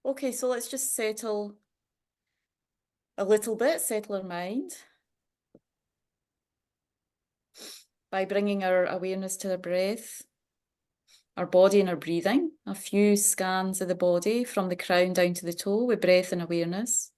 Okay, so let's just settle a little bit, settle our mind by bringing our awareness to our breath, our body and our breathing. A few scans of the body from the crown down to the toe with breath and awareness.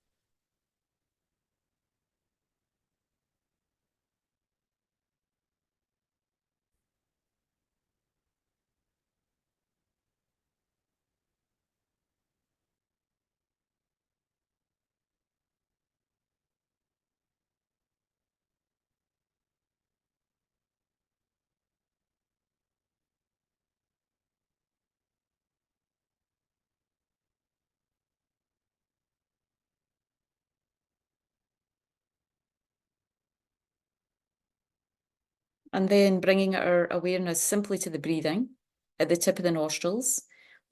And then bringing our awareness simply to the breathing at the tip of the nostrils.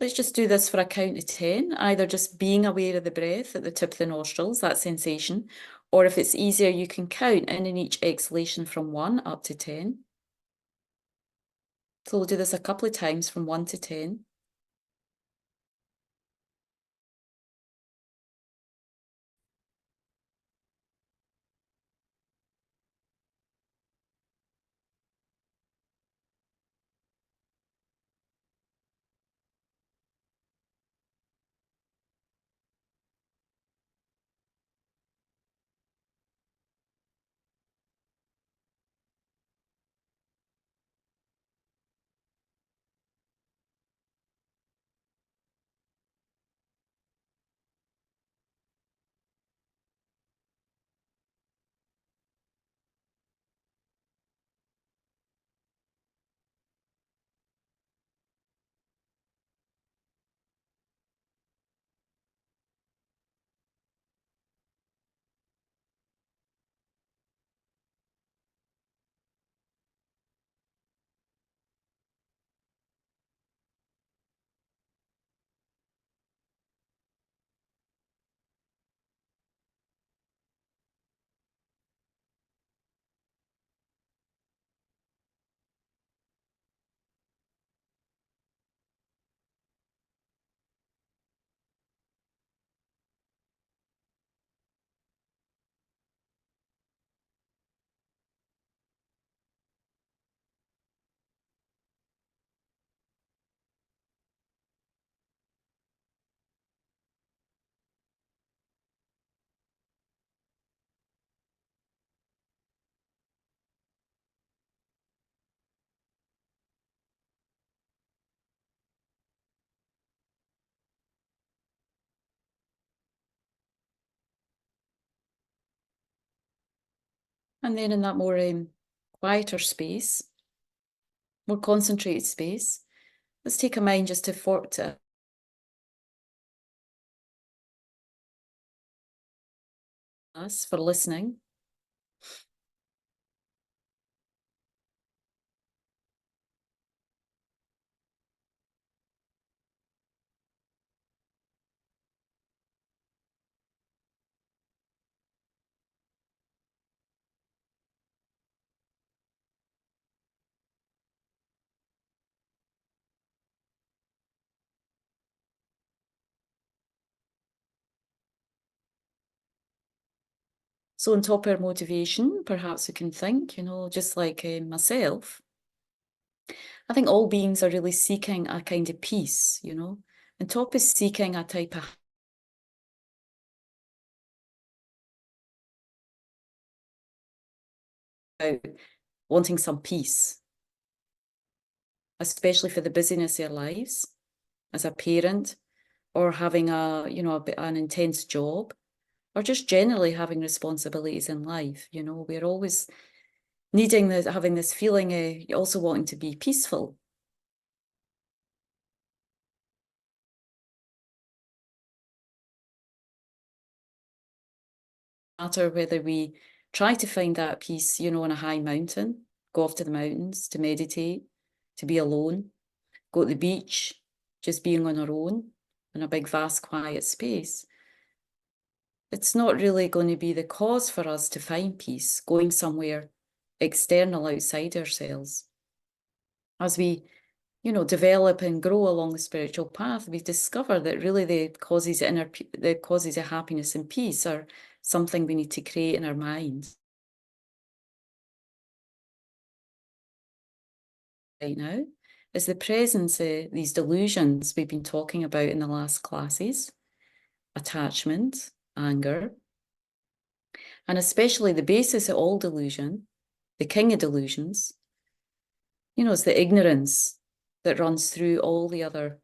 Let's just do this for a count of 10, either just being aware of the breath at the tip of the nostrils, that sensation, or if it's easier, you can count in each exhalation from 1 up to 10. So we'll do this a couple of times from 1 to 10. And then in that more quieter space, more concentrated space, let's take a mind just to us for listening. So on top of our motivation, perhaps we can think, just like myself, I think all beings are really seeking a kind of peace, On top is seeking a type of wanting some peace, especially for the busyness of our lives as a parent or having an intense job or just generally having responsibilities in life. We're always needing this, having this feeling of also wanting to be peaceful. No matter whether we try to find that peace, on a high mountain, go off to the mountains to meditate, to be alone, go to the beach, just being on our own in a big, vast, quiet space. It's not really going to be the cause for us to find peace, going somewhere external outside ourselves. As we you know, develop and grow along the spiritual path, we discover that really the causes of happiness and peace are something we need to create in our minds right now, is the presence of these delusions we've been talking about in the last classes: attachment, anger, and especially the basis of all delusion, the king of delusions, you know, is the ignorance that runs through all the other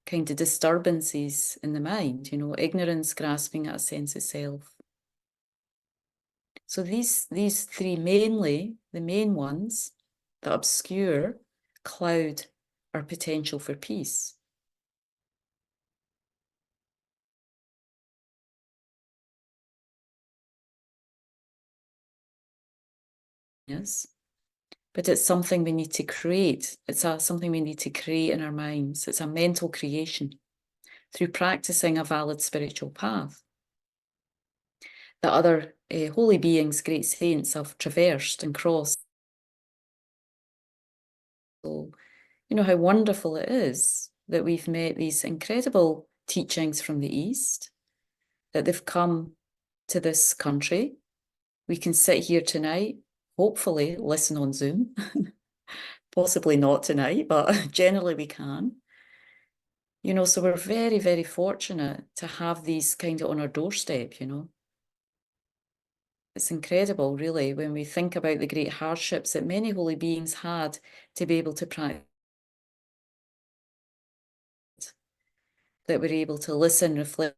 kind of disturbances in the mind, you know, ignorance, grasping at a sense of self. So these three mainly, the main ones that obscure, cloud our potential for peace. Yes. But it's something we need to create. It's something we need to create in our minds. It's a mental creation through practicing a valid spiritual path that other holy beings, great saints, have traversed and crossed. So, you know, how wonderful it is that we've met these incredible teachings from the East, that they've come to this country. We can sit here tonight, hopefully listen on Zoom. Possibly not tonight, but generally we can. You know, so we're very, very fortunate to have these kind of on our doorstep, you know. It's incredible, really, when we think about the great hardships that many holy beings had to be able to practice, that we're able to listen, reflect.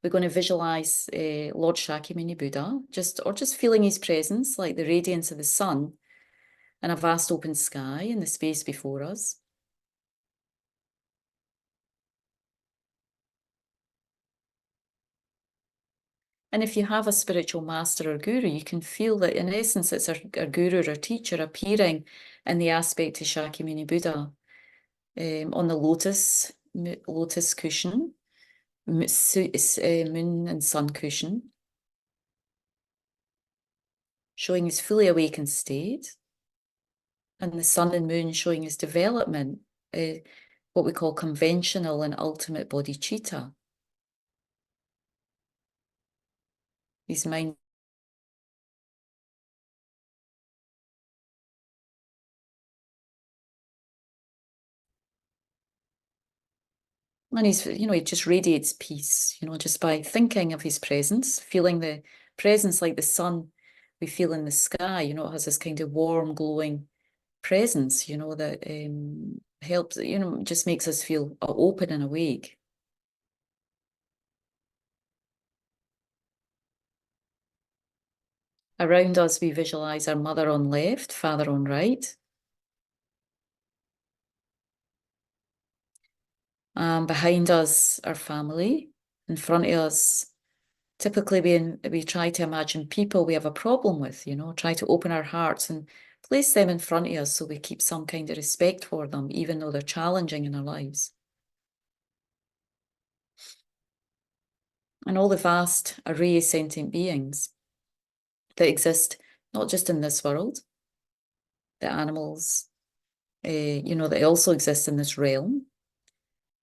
We're going to visualize Lord Shakyamuni Buddha, just feeling his presence, like the radiance of the sun and a vast open sky in the space before us. And if you have a spiritual master or guru, you can feel that in essence it's our guru or teacher appearing in the aspect of Shakyamuni Buddha on the lotus cushion, moon and sun cushion, showing his fully awakened state, and the sun and moon showing his development, what we call conventional and ultimate bodhicitta. His mind. And he's, you know, he just radiates peace, you know, just by thinking of his presence, feeling the presence like the sun we feel in the sky, you know, it has this kind of warm, glowing presence, you know, that helps, you know, just makes us feel open and awake. Around us, we visualize our mother on left, father on right. Behind us, our family. In front of us, typically we try to imagine people we have a problem with, you know, try to open our hearts and place them in front of us so we keep some kind of respect for them, even though they're challenging in our lives. And all the vast array of sentient beings that exist, not just in this world, the animals, you know, that also exist in this realm,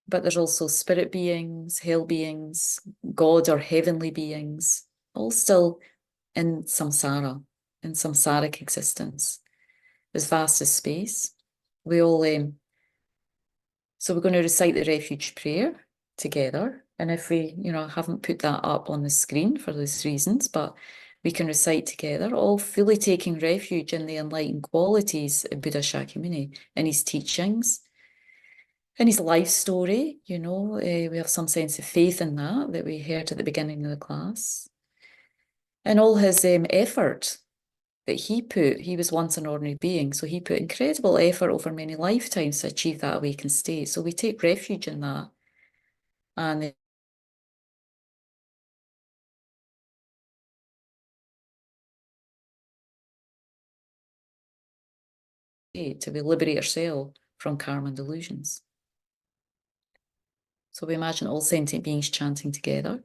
but there's also spirit beings, hell beings, God or heavenly beings, all still in samsara, in samsaric existence, as vast as space. We all, so we're going to recite the refuge prayer together. And if we, you know, haven't put that up on the screen for those reasons, but we can recite together, all fully taking refuge in the enlightened qualities of Buddha Shakyamuni in his teachings, in his life story. You know, we have some sense of faith in that we heard at the beginning of the class. And all his effort that he was once an ordinary being, so he put incredible effort over many lifetimes to achieve that awakened state. So we take refuge in that. And to liberate ourselves from karma and delusions. So we imagine all sentient beings chanting together.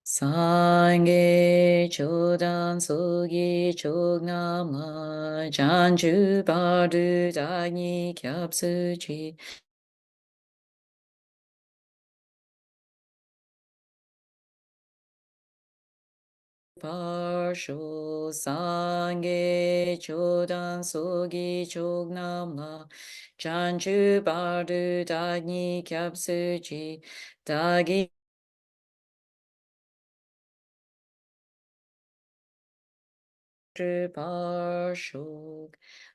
Sangye chodan sogi chognamla janju bardu dagni kyapsuji. Parsho sangye chodan sogi chognamla janju bardu dagni kyapsuji dagi.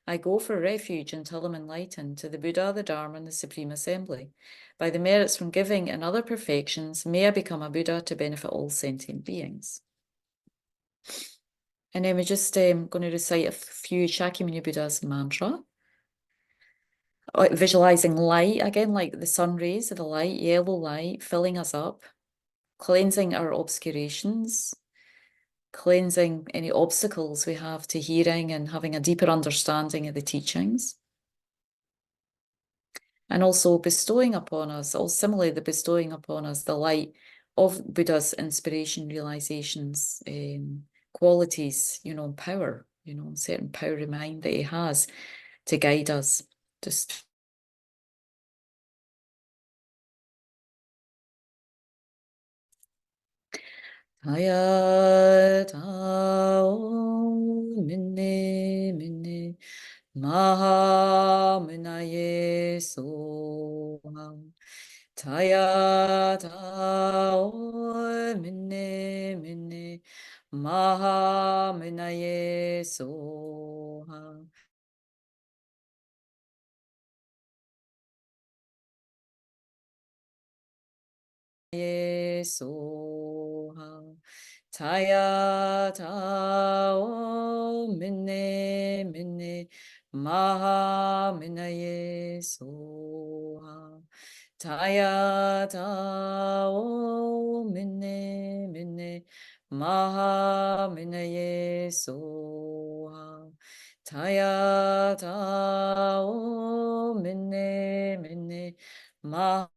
I go for refuge until I'm enlightened to the Buddha, the Dharma, and the Supreme Assembly. By the merits from giving and other perfections, may I become a Buddha to benefit all sentient beings. And then we're just going to recite a few Shakyamuni Buddha's mantra. Visualizing light, again, like the sun rays of the light, yellow light, filling us up, cleansing our obscurations, cleansing any obstacles we have to hearing and having a deeper understanding of the teachings. And also bestowing upon us, or similarly, the bestowing upon us the light of Buddha's inspiration, realizations, qualities, power, certain power of mind that he has to guide us. Just Taya tao minne maha minaye soham. Taya tao minne maha minaye soham. Soham. Taya tao minne maha minaye soham. Taya tao minne maha minaye soham. Taya tao minne maha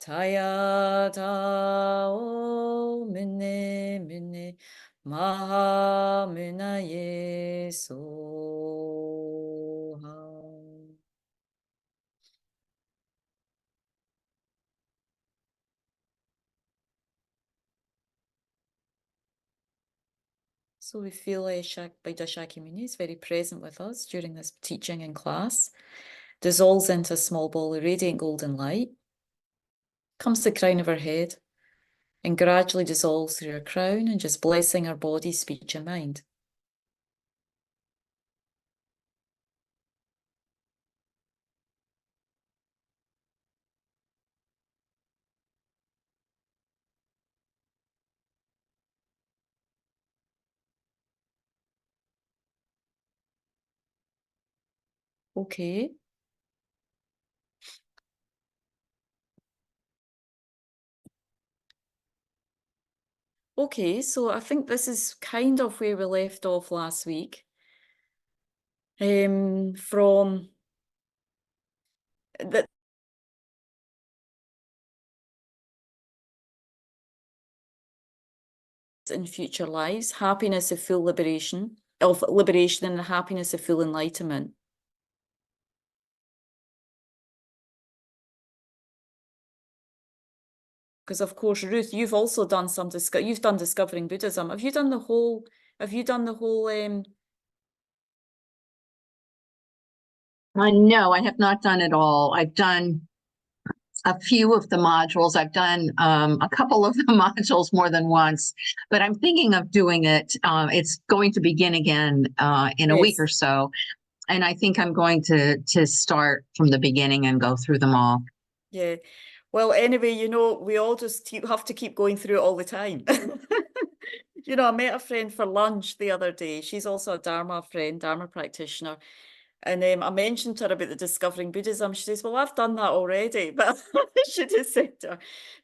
Taya tao minne maha minaye soham. So we feel Buddha Shakyamuni is very present with us during this teaching in class, dissolves into a small ball of radiant golden light, comes to the crown of our head, and gradually dissolves through our crown and just blessing our body, speech, and mind. Okay. Okay, so I think this is kind of where we left off last week. From that in future lives, happiness of full liberation, and the happiness of full enlightenment. Because of course, Ruth, you've also done you've done Discovering Buddhism. Have you done the whole? No, I have not done it all. I've done a few of the modules. I've done a couple of the modules more than once, but I'm thinking of doing it. It's going to begin again in a week or so. And I think I'm going to start from the beginning and go through them all. Yeah. Well, anyway, we all just have to keep going through it all the time. I met a friend for lunch the other day. She's also a Dharma practitioner. And I mentioned to her about the Discovering Buddhism. She says, well, I've done that already. But I should have said to her,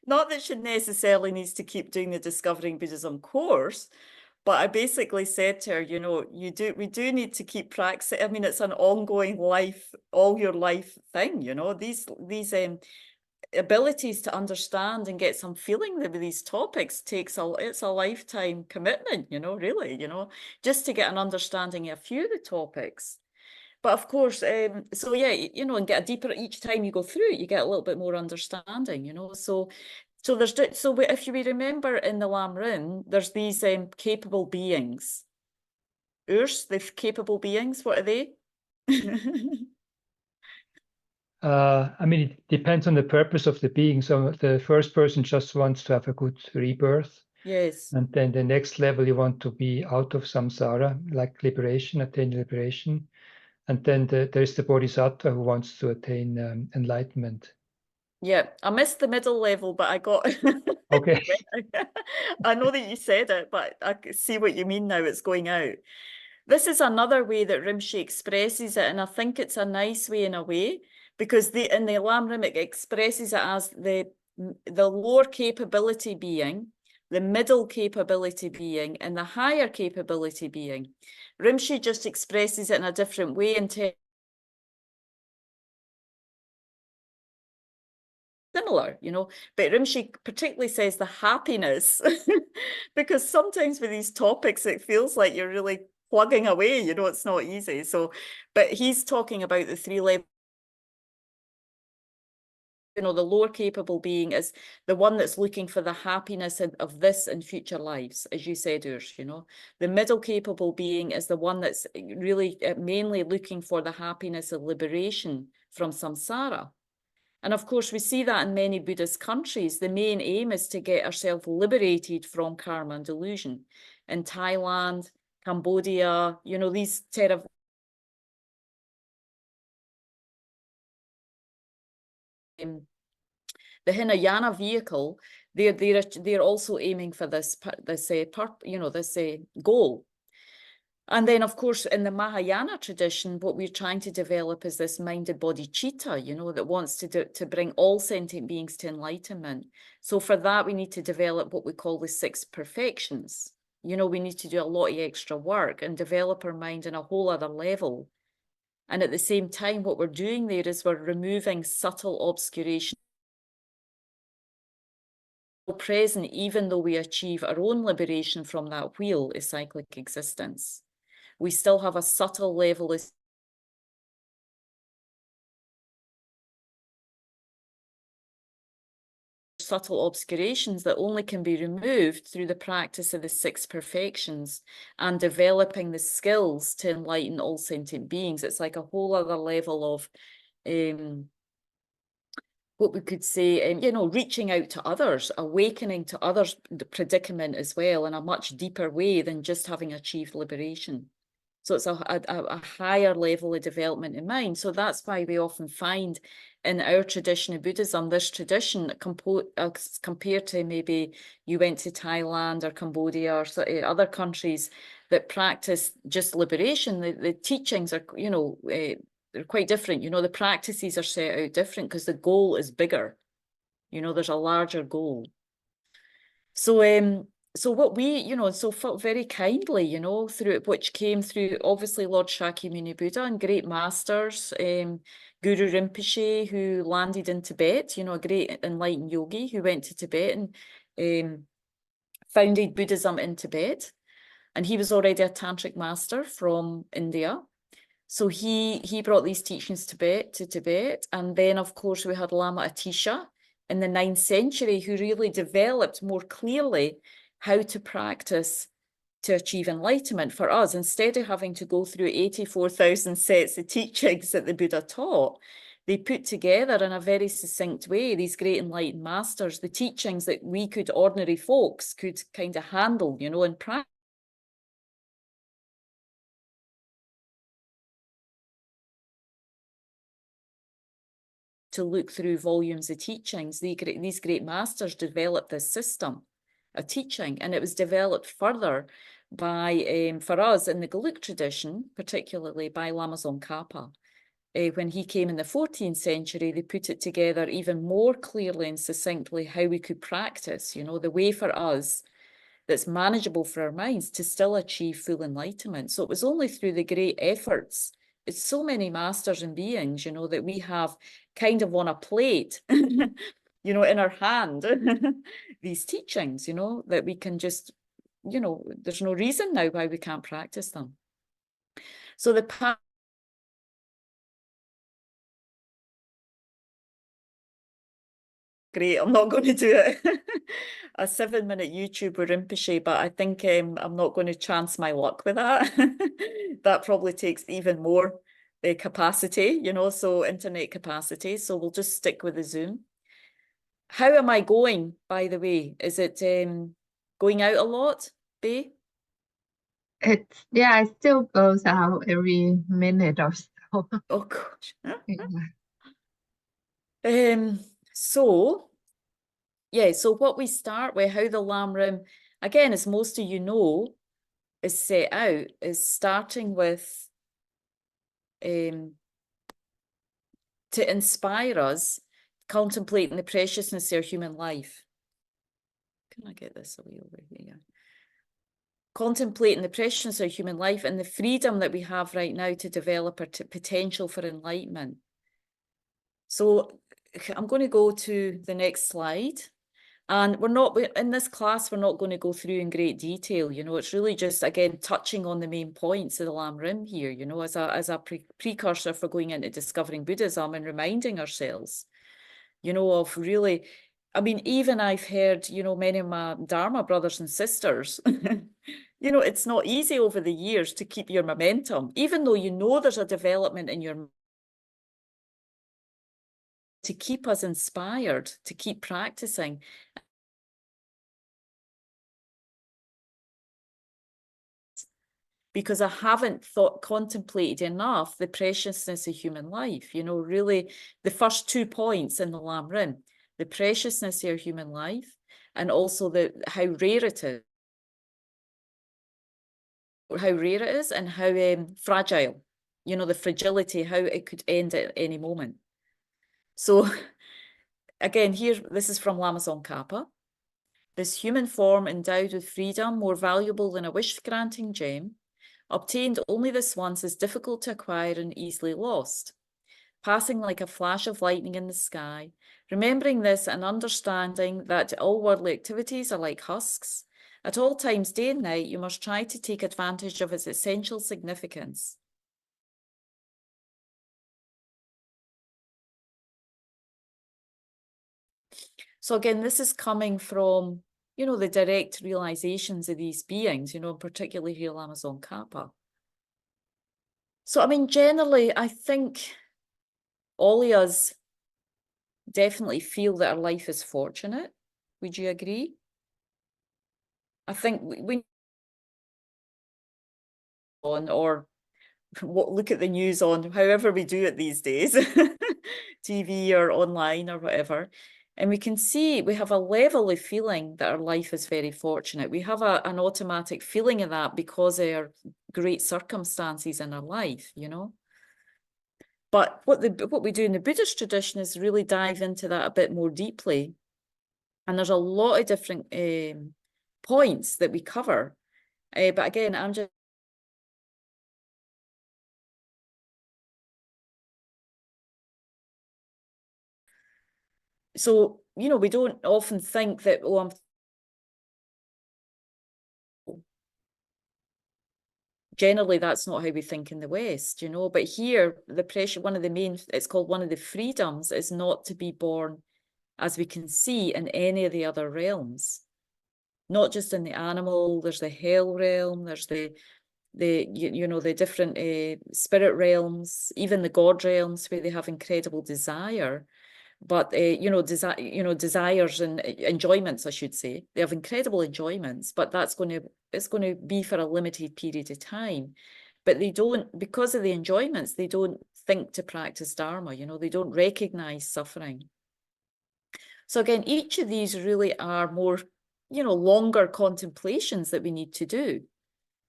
not that she necessarily needs to keep doing the Discovering Buddhism course, But I basically said to her, you know, we do need to keep practicing. I mean, it's an ongoing life, all your life thing, you know, these abilities to understand and get some feeling with these topics it's a lifetime commitment, you know, really, you know, just to get an understanding of a few of the topics. But of course, so yeah, you know, and get a deeper, each time you go through it, you get a little bit more understanding, you know. So if you remember in the Lam Rim, there's these capable beings. Urs, the capable beings, what are they? I mean, it depends on the purpose of the being. So the first person just wants to have a good rebirth. Yes. And then the next level, you want to be out of samsara, like liberation, attain liberation. And then there's the bodhisattva who wants to attain enlightenment. Yeah, I missed the middle level, but I got. Okay. I know that you said it, but I see what you mean now. It's going out. This is another way that Rinpoche expresses it, and I think it's a nice way in a way, because in the Lam Rim it expresses it as the lower capability being, the middle capability being, and the higher capability being. Rinpoche just expresses it in a different way in terms similar, you know, but Rinpoche particularly says the happiness, because sometimes with these topics, it feels like you're really plugging away, you know, it's not easy. So, but he's talking about the three levels. You know, the lower capable being is the one that's looking for the happiness of this and future lives, as you said, Urs, you know. The middle capable being is the one that's really mainly looking for the happiness of liberation from samsara. And of course, we see that in many Buddhist countries. The main aim is to get ourselves liberated from karma and delusion. In Thailand, Cambodia, you know, these terrible the Hinayana vehicle, they're also aiming for this goal. And then, of course, in the Mahayana tradition, what we're trying to develop is this minded bodhicitta, you know, that wants to bring all sentient beings to enlightenment. So for that, we need to develop what we call the 6 perfections. You know, we need to do a lot of extra work and develop our mind on a whole other level. And at the same time, what we're doing there is we're removing subtle obscuration present, even though we achieve our own liberation from that wheel of cyclic existence. We still have a subtle level of subtle obscurations that only can be removed through the practice of the 6 perfections and developing the skills to enlighten all sentient beings. It's like a whole other level of what we could say, you know, reaching out to others, awakening to others' predicament as well in a much deeper way than just having achieved liberation. So it's a higher level of development in mind. So that's why we often find in our tradition of Buddhism, this tradition compared to maybe you went to Thailand or Cambodia or other countries that practice just liberation, the teachings are, you know, they're quite different. You know, the practices are set out different because the goal is bigger. You know, there's a larger goal. So what we, you know, so felt very kindly, you know, through it, which came through obviously Lord Shakyamuni Buddha and great masters, Guru Rinpoche, who landed in Tibet, you know, a great enlightened yogi who went to Tibet and founded Buddhism in Tibet. And he was already a tantric master from India. So he brought these teachings to Tibet. And then, of course, we had Lama Atisha in the 9th century, who really developed more clearly how to practice to achieve enlightenment for us. Instead of having to go through 84,000 sets of teachings that the Buddha taught, they put together in a very succinct way, these great enlightened masters, the teachings that we could, ordinary folks, could kind of handle, you know, and practice. To look through volumes of teachings, these great masters developed this system of teaching, and it was developed further by, for us in the Gelug tradition, particularly by Lama Tsongkhapa. When he came in the 14th century, they put it together even more clearly and succinctly how we could practice. You know, the way for us that's manageable for our minds to still achieve full enlightenment. So it was only through the great efforts. It's so many masters and beings, you know, that we have kind of on a plate, you know, in our hand, these teachings, you know, that we can just, you know, there's no reason now why we can't practice them. So the path. Great, I'm not going to do it. A 7-minute YouTube with Rinpoche, but I think I'm not going to chance my luck with that. That probably takes even more capacity, you know, so internet capacity. So we'll just stick with the Zoom. How am I going, by the way? Is it going out a lot, Bae? It still goes out every minute or so. Oh, gosh. Yeah. So, yeah, so what we start with, how the Lam Rim, again, as most of you know, is set out, is starting with to inspire us, contemplating the preciousness of our human life. Can I get this away over here? Contemplating the preciousness of human life and the freedom that we have right now to develop our potential for enlightenment. So I'm going to go to the next slide. And we're not, in this class, we're not going to go through in great detail, you know, it's really just, again, touching on the main points of the Lam Rim here, you know, as a precursor for going into discovering Buddhism and reminding ourselves, you know, of really, I mean, even I've heard, you know, many of my Dharma brothers and sisters, you know, it's not easy over the years to keep your momentum, even though you know there's a development in your, to keep us inspired, to keep practicing. Because I haven't contemplated enough the preciousness of human life, you know, really the first 2 points in the Lam Rim, the preciousness of human life, and also how rare it is, and how fragile, you know, the fragility, how it could end at any moment. So again, here, this is from Lama Tsongkhapa. This human form endowed with freedom, more valuable than a wish-granting gem, obtained only this once, is difficult to acquire and easily lost. Passing like a flash of lightning in the sky, remembering this and understanding that all worldly activities are like husks, at all times, day and night, you must try to take advantage of its essential significance. So again, this is coming from, you know, the direct realizations of these beings, you know, particularly here Lama Tsongkhapa. So, I mean, generally, I think all of us definitely feel that our life is fortunate. Would you agree? I think we or look at the news on however we do it these days, TV or online or whatever, and we can see we have a level of feeling that our life is very fortunate. We have an automatic feeling of that because of our great circumstances in our life, you know. But what we do in the Buddhist tradition is really dive into that a bit more deeply. And there's a lot of different points that we cover. But again, I'm just... So, you know, we don't often think that, oh, I'm... Generally, that's not how we think in the West, you know. But here, the pressure, one of the main, it's called one of the freedoms, is not to be born, as we can see, in any of the other realms. Not just in the animal, there's the hell realm, there's the you know, the different spirit realms, even the God realms where they have incredible desire, but you know, desires and enjoyments, I should say. They have incredible enjoyments, but it's going to be for a limited period of time. But they don't, because of the enjoyments, they don't think to practice Dharma, you know, they don't recognize suffering. So again, each of these really are more, you know, longer contemplations that we need to do.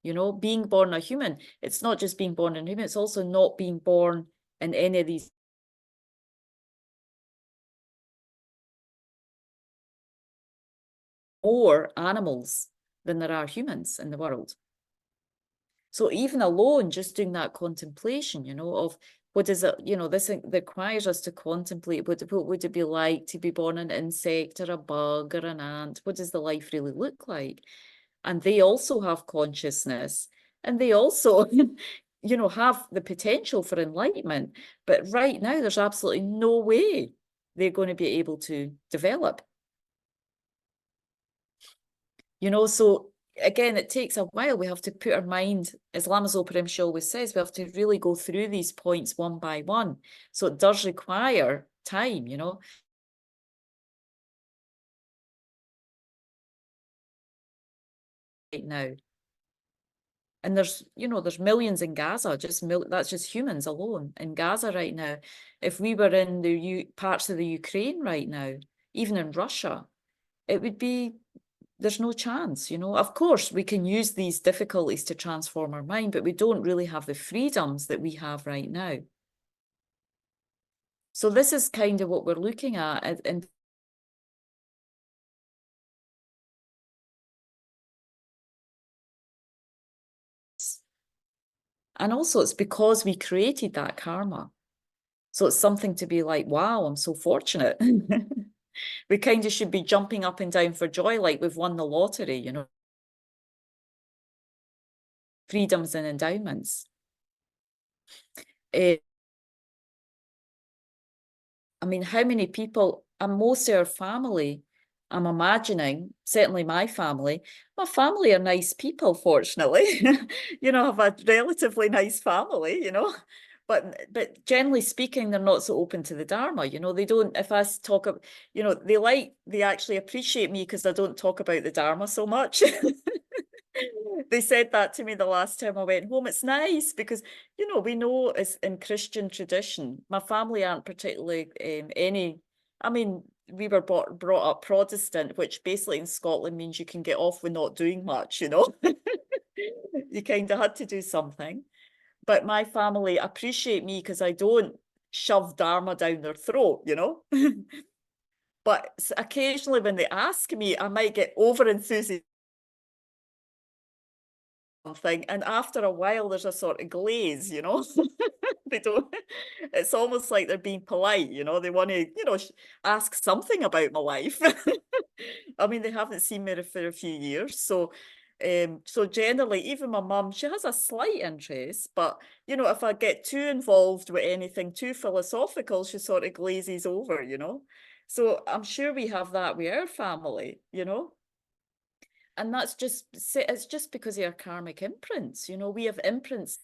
You know, being born a human, it's not just being born a human, it's also not being born in any of these or animals. than there are humans in the world. So even alone, just doing that contemplation, you know, of what is it, you know, this requires us to contemplate what would it be like to be born an insect or a bug or an ant? What does the life really look like? And they also have consciousness, and they also, you know, have the potential for enlightenment. But right now, there's absolutely no way they're going to be able to develop. You know, so again, it takes a while. We have to put our mind, as Lama Zopa Rinpoche always says, we have to really go through these points one by one. So it does require time, you know. Right now. And there's, you know, there's millions in Gaza, that's just humans alone in Gaza right now. If we were in the parts of the Ukraine right now, even in Russia, it would be, there's no chance, you know. Of course, we can use these difficulties to transform our mind, but we don't really have the freedoms that we have right now. So this is kind of what we're looking at. And also it's because we created that karma. So it's something to be like, wow, I'm so fortunate. We kind of should be jumping up and down for joy like we've won the lottery, you know. Freedoms and endowments. I mean, how many people, and most of our family, I'm imagining, certainly my family are nice people, fortunately. You know, I have a relatively nice family, you know. But generally speaking, they're not so open to the Dharma, you know. They don't, if I talk about, you know, they actually appreciate me because I don't talk about the Dharma so much. They said that to me the last time I went home. It's nice because, you know, we know it's in Christian tradition. My family aren't particularly I mean, we were brought up Protestant, which basically in Scotland means you can get off with not doing much, you know. You kind of had to do something. But my family appreciate me because I don't shove Dharma down their throat, you know. But occasionally when they ask me, I might get over enthusiastic something, and after a while there's a sort of glaze, you know. They don't, it's almost like they're being polite, you know. They want to, you know, ask something about my life. I mean, they haven't seen me for a few years, so so generally, even my mum, she has a slight interest, but you know, if I get too involved with anything too philosophical, she sort of glazes over, you know. So I'm sure we have that with our family, you know. And that's just, it's just because of our karmic imprints, you know. We have imprints,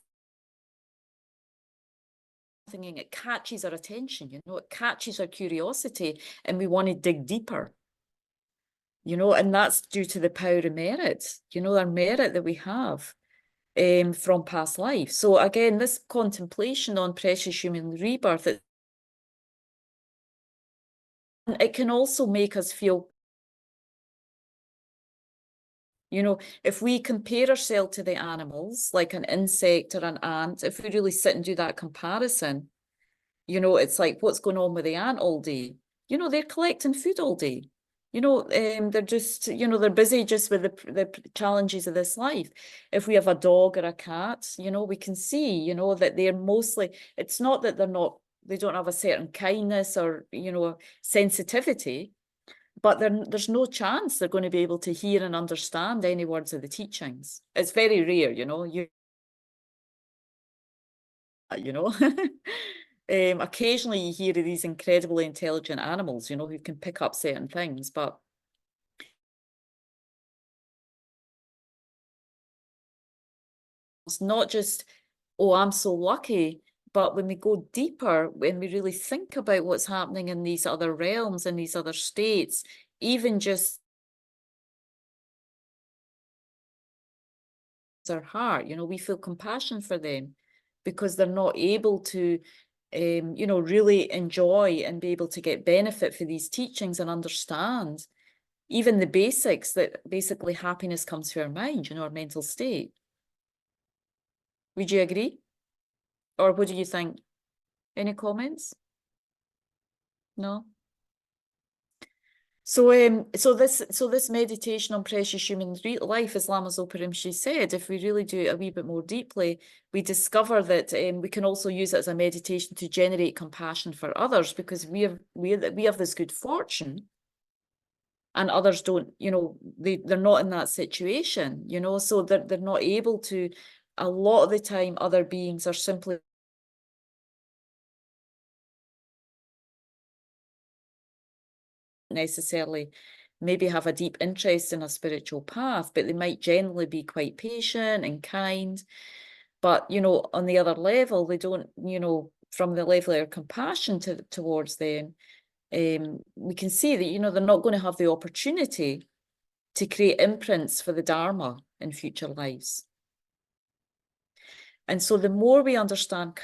thinking it catches our attention, you know, it catches our curiosity, and we want to dig deeper, you know. And that's due to the power of merit, you know, our merit that we have from past life. So again, this contemplation on precious human rebirth, it can also make us feel, you know, if we compare ourselves to the animals, like an insect or an ant, if we really sit and do that comparison, you know, it's like, what's going on with the ant all day? You know, they're collecting food all day. You know, they're just, you know, they're busy just with the challenges of this life. If we have a dog or a cat, you know, we can see, you know, that they're mostly, it's not that they don't have a certain kindness or, you know, sensitivity, but there's no chance they're going to be able to hear and understand any words of the teachings. It's very rare, you know, you know. Occasionally you hear of these incredibly intelligent animals, you know, who can pick up certain things, but it's not just, oh, I'm so lucky. But when we go deeper, when we really think about what's happening in these other realms, in these other states, even just our heart, you know, we feel compassion for them because they're not able to, you know, really enjoy and be able to get benefit for these teachings and understand even the basics, that basically happiness comes through our mind, you know, our mental state. Would you agree? Or what do you think? Any comments? No? So this meditation on precious human life, as Lama Zopa Rinpoche said, if we really do it a wee bit more deeply, we discover that we can also use it as a meditation to generate compassion for others, because we have this good fortune, and others don't. You know, they're not in that situation. You know, so they're not able to. A lot of the time, other beings are simply necessarily maybe have a deep interest in a spiritual path, but they might generally be quite patient and kind. But, you know, on the other level, they don't, you know, from the level of compassion towards them, we can see that, you know, they're not going to have the opportunity to create imprints for the Dharma in future lives. And so the more we understand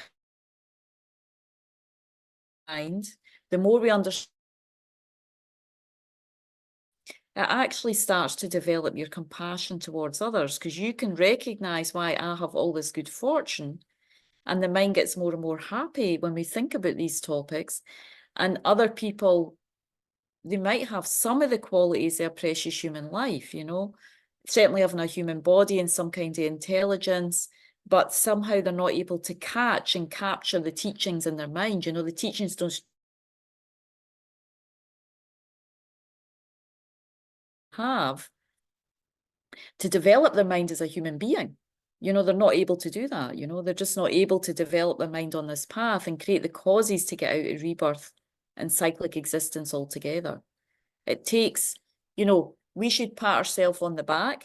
kind, the more we understand, it actually starts to develop your compassion towards others, because you can recognize why I have all this good fortune, and the mind gets more and more happy when we think about these topics. And other people, they might have some of the qualities of a precious human life, you know, certainly having a human body and some kind of intelligence, but somehow they're not able to catch and capture the teachings in their mind. You know, the teachings don't have to develop their mind as a human being. You know, they're not able to do that. You know, they're just not able to develop their mind on this path and create the causes to get out of rebirth and cyclic existence altogether. It takes, you know, we should pat ourselves on the back.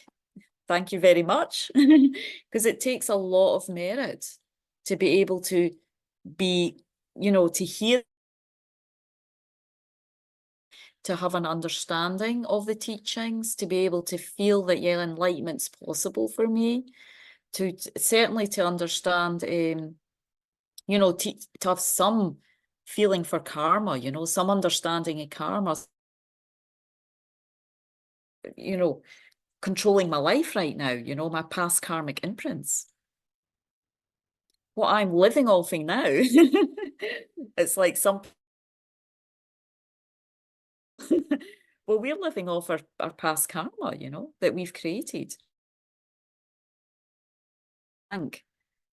Thank you very much. Because it takes a lot of merit to be able to be, you know, to hear, to have an understanding of the teachings, to be able to feel that, yeah, enlightenment's possible for me, to certainly to understand, you know, to have some feeling for karma, you know, some understanding of karma, you know, controlling my life right now, you know, my past karmic imprints. What I'm living off in now, it's like some well, we're living off our past karma, you know, that we've created. Bank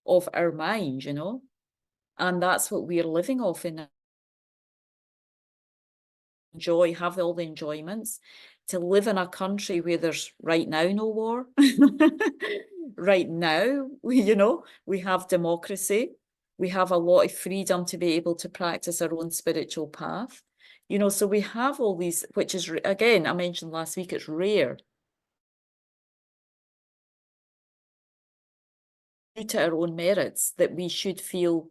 of our mind, you know, and that's what we're living off in. Enjoy, have all the enjoyments, to live in a country where there's right now no war. Right now, you know, we have democracy. We have a lot of freedom to be able to practice our own spiritual path. You know, so we have all these, which is, again, I mentioned last week, it's rare. Due to our own merits, that we should feel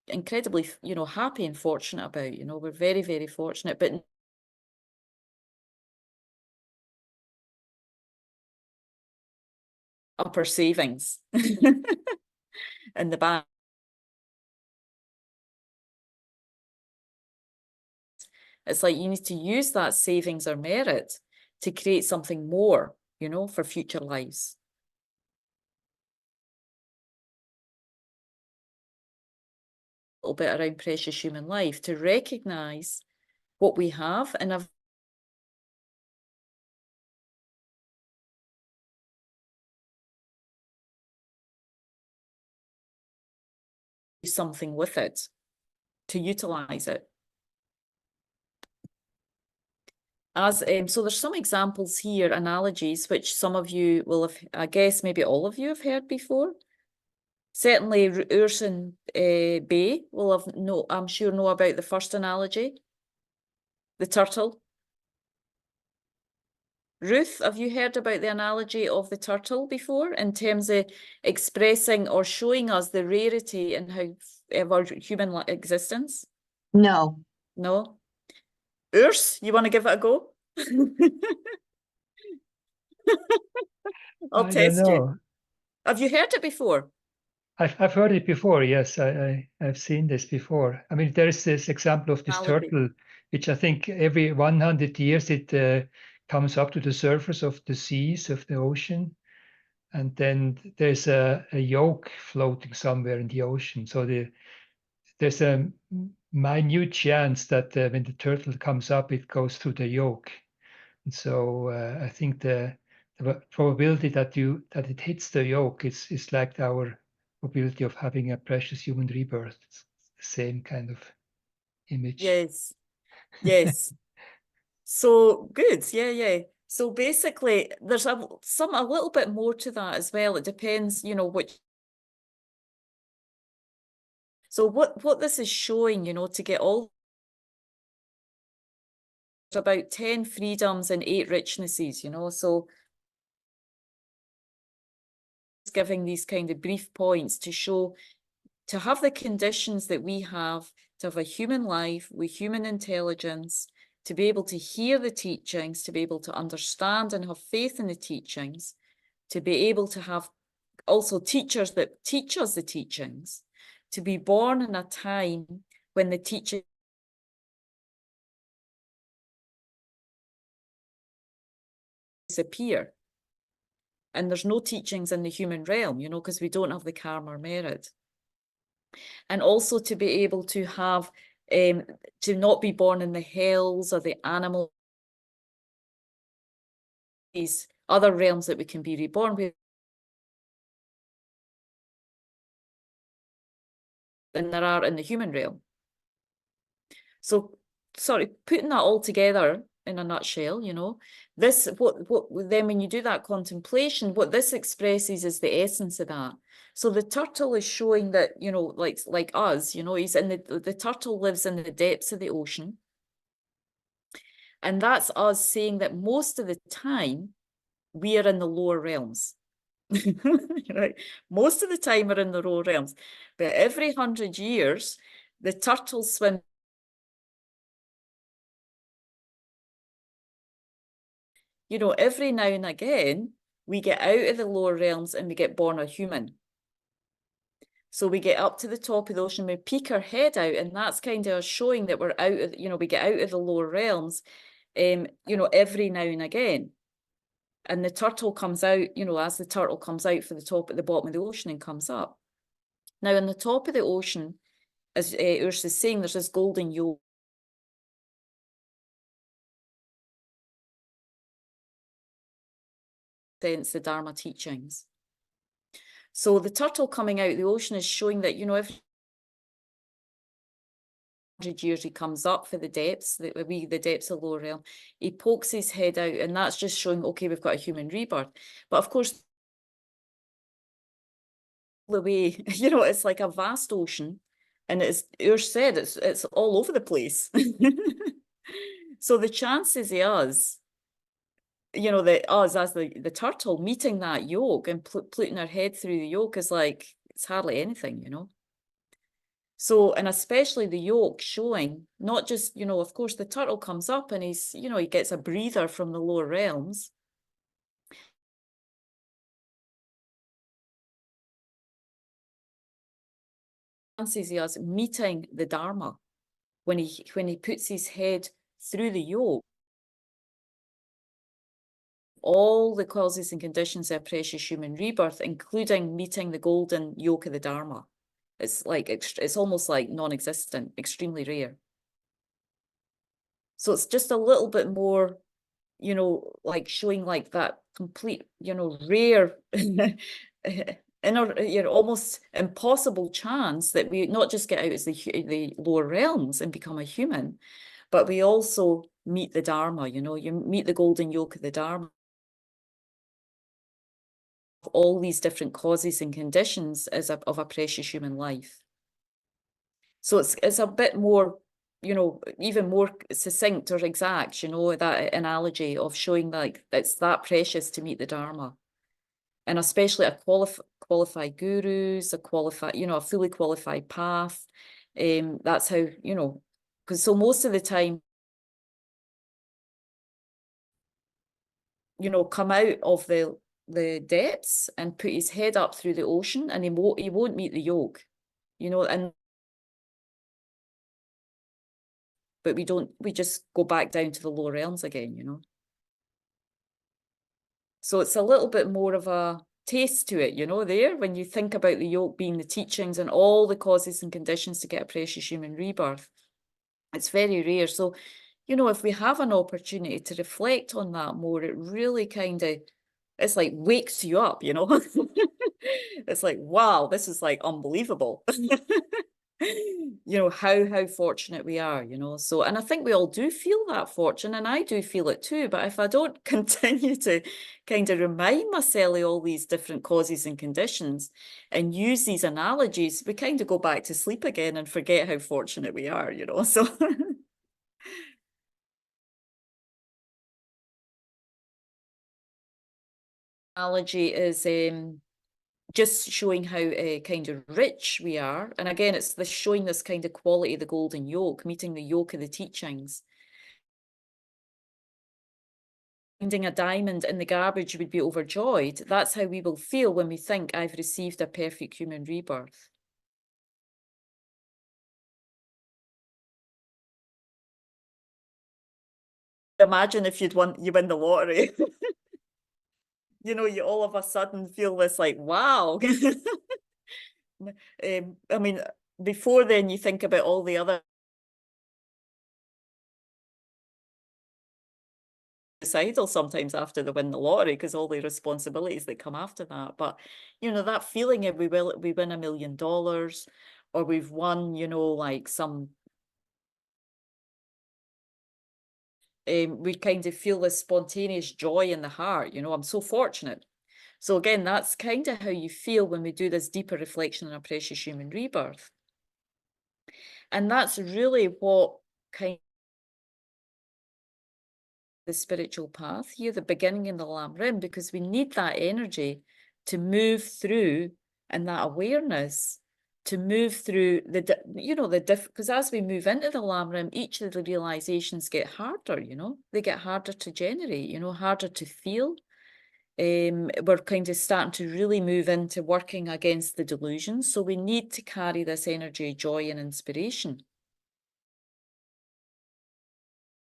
incredibly, you know, happy and fortunate about. You know, we're very, very fortunate, but upper savings in the bank. It's like you need to use that savings or merit to create something more, you know, for future lives. A little bit around precious human life, to recognize what we have and have something with it, to utilize it. As so there's some examples here, analogies, which some of you will have, I guess maybe all of you have heard before. Certainly Urson Bay will have I'm sure know about the first analogy, the turtle. Ruth, have you heard about the analogy of the turtle before, in terms of expressing or showing us the rarity and how of our human existence? No. No? Urs, you want to give it a go? I'll I don't test you. know. Have you heard it before? I've heard it before. Yes, I've seen this before. I mean, there is this example of this Analogy. turtle, which I think every 100 years it comes up to the surface of the seas, of the ocean, and then there's a yolk floating somewhere in the ocean. So there's a minute chance that when the turtle comes up, it goes through the yolk. And so I think the probability that it hits the yoke is like our probability of having a precious human rebirth. It's the same kind of image. Yes. Yes. So good. Yeah, yeah. So basically, there's a little bit more to that as well. It depends, you know, which. So what this is showing, you know, to get all about 10 freedoms and 8 richnesses, you know, so it's giving these kind of brief points to show, to have the conditions that we have, to have a human life with human intelligence, to be able to hear the teachings, to be able to understand and have faith in the teachings, to be able to have also teachers that teach us the teachings, to be born in a time when the teaching disappear. And there's no teachings in the human realm, you know, because we don't have the karma or merit. And also to be able to have, to not be born in the hells or the animal, these other realms that we can be reborn with, than there are in the human realm. So, sorry, putting that all together in a nutshell, you know, this, then when you do that contemplation, what this expresses is the essence of that. So the turtle is showing that, you know, like us, you know, he's in the turtle lives in the depths of the ocean. And that's us saying that most of the time we are in the lower realms. Right? Most of the time we're in the lower realms. But every 100 years, the turtles swim. You know, every now and again, we get out of the lower realms and we get born a human. So we get up to the top of the ocean, we peek our head out, and that's kind of showing that we're out of, you know, we get out of the lower realms, you know, every now and again. And the turtle comes out, you know, as the turtle comes out for the bottom of the ocean and comes up. Now, in the top of the ocean, as Urs is saying, there's this golden yolk. Sense the Dharma teachings. So the turtle coming out of the ocean is showing that, you know, every 100 years he comes up for the depths, the depths of lower realm, he pokes his head out, and that's just showing, okay, we've got a human rebirth. But of course, the way, you know, it's like a vast ocean, and it's, Urs said, it's all over the place. So the chances of us, you know, that us as the turtle meeting that yoke and putting our head through the yoke is like, it's hardly anything, you know. So, and especially the yoke showing, not just, you know, of course, the turtle comes up and he's, you know, he gets a breather from the lower realms. Chances he has meeting the Dharma when he puts his head through the yoke. All the causes and conditions of precious human rebirth, including meeting the golden yoke of the Dharma. It's like, it's almost like non-existent, extremely rare. So it's just a little bit more, you know, like showing like that complete, you know, rare, inner, you know, almost impossible chance that we not just get out as the lower realms and become a human, but we also meet the Dharma, you know, you meet the golden yoke of the Dharma. All these different causes and conditions of a precious human life. So it's a bit more, you know, even more succinct or exact, you know, that analogy of showing like it's that precious to meet the Dharma. And especially a qualified gurus, a qualified, you know, a fully qualified path. That's how, you know, because so most of the time, you know, come out of the depths and put his head up through the ocean, and he won't meet the yoke, you know, and but we just go back down to the lower realms again, you know. So it's a little bit more of a taste to it, you know, there, when you think about the yoke being the teachings and all the causes and conditions to get a precious human rebirth. It's very rare. So, you know, if we have an opportunity to reflect on that more, it really kind of, it's like wakes you up, you know. It's like, wow, this is like unbelievable. You know, how fortunate we are, you know. So, and I think we all do feel that fortune, and I do feel it too. But if I don't continue to kind of remind myself of all these different causes and conditions and use these analogies, we kind of go back to sleep again and forget how fortunate we are, you know. So analogy is just showing how kind of rich we are. And again, it's this showing this kind of quality of the golden yoke, meeting the yoke of the teachings. Finding a diamond in the garbage would be overjoyed. That's how we will feel when we think, I've received a perfect human rebirth. Imagine if you win the lottery. You know, you all of a sudden feel this like, wow. I mean, before then you think about all the other suicidal sometimes after they win the lottery because all the responsibilities that come after that. But you know, that feeling if we win $1 million or we've won, you know, like some we kind of feel this spontaneous joy in the heart, you know, I'm so fortunate. So again, that's kind of how you feel when we do this deeper reflection on a precious human rebirth. And that's really what kind of the spiritual path here, the beginning in the Lam Rim, because we need that energy to move through and that awareness to move through the, you know, because as we move into the Lam Rim, each of the realizations get harder, you know, they get harder to generate, you know, harder to feel. We're kind of starting to really move into working against the delusions. So we need to carry this energy, joy and inspiration.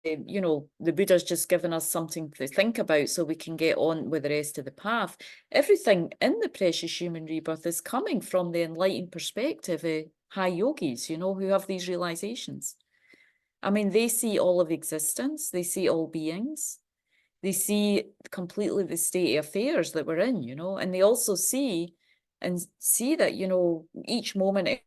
You know, the Buddha's just given us something to think about so we can get on with the rest of the path. Everything in the precious human rebirth is coming from the enlightened perspective of high yogis, you know, who have these realizations. I mean, they see all of existence, they see all beings, they see completely the state of affairs that we're in, you know, and they also see that, you know, each moment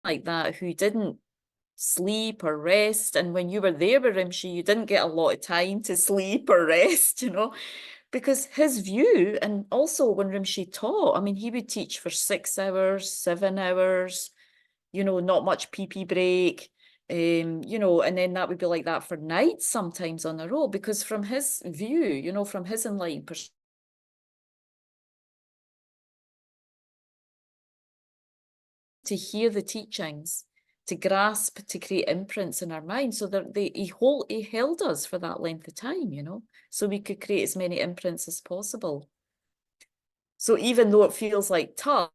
like that who didn't sleep or rest. And when you were there with Rimshi, you didn't get a lot of time to sleep or rest, you know, because his view, and also when Rimshi taught, I mean, he would teach for 6 hours, 7 hours, you know, not much pee-pee break, you know, and then that would be like that for nights sometimes on a row, because from his view, you know, from his enlightened perspective, to hear the teachings, to grasp, to create imprints in our mind, so that he held us for that length of time, you know, so we could create as many imprints as possible. So even though it feels like tough,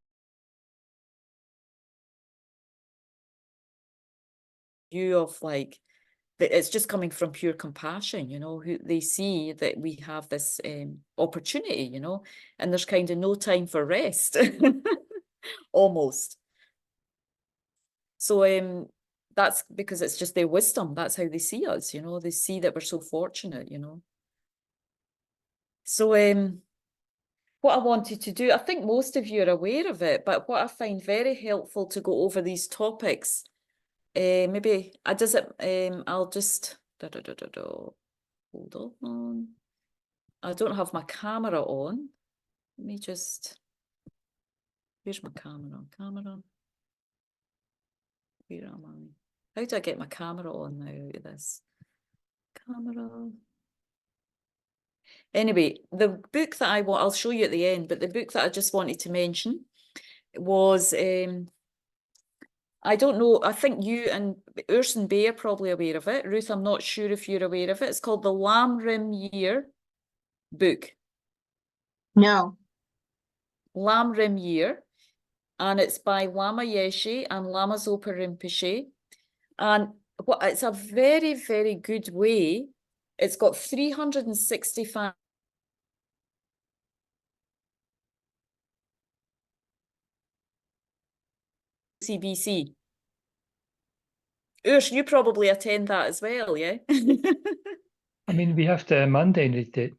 view of like, that it's just coming from pure compassion, you know, who they see that we have this opportunity, you know, and there's kind of no time for rest, almost. So that's because it's just their wisdom. That's how they see us, you know, they see that we're so fortunate, you know. So what I wanted to do, I think most of you are aware of it, but what I find very helpful to go over these topics, maybe I'll just, hold on. I don't have my camera on. Let me just, where's my camera? Where am I? How do I get my camera on now out of this? Camera. Anyway, the book that I'll show you at the end, but the book that I just wanted to mention was, I don't know, I think you and Urson Bay are probably aware of it. Ruth, I'm not sure if you're aware of it. It's called the Lam Rim Year book. No. Lam Rim Year. And it's by Lama Yeshe and Lama Zopa Rinpoche. And it's a very, very good way. It's got 365 CBC. Urs, you probably attend that as well, yeah? I mean, we have the Monday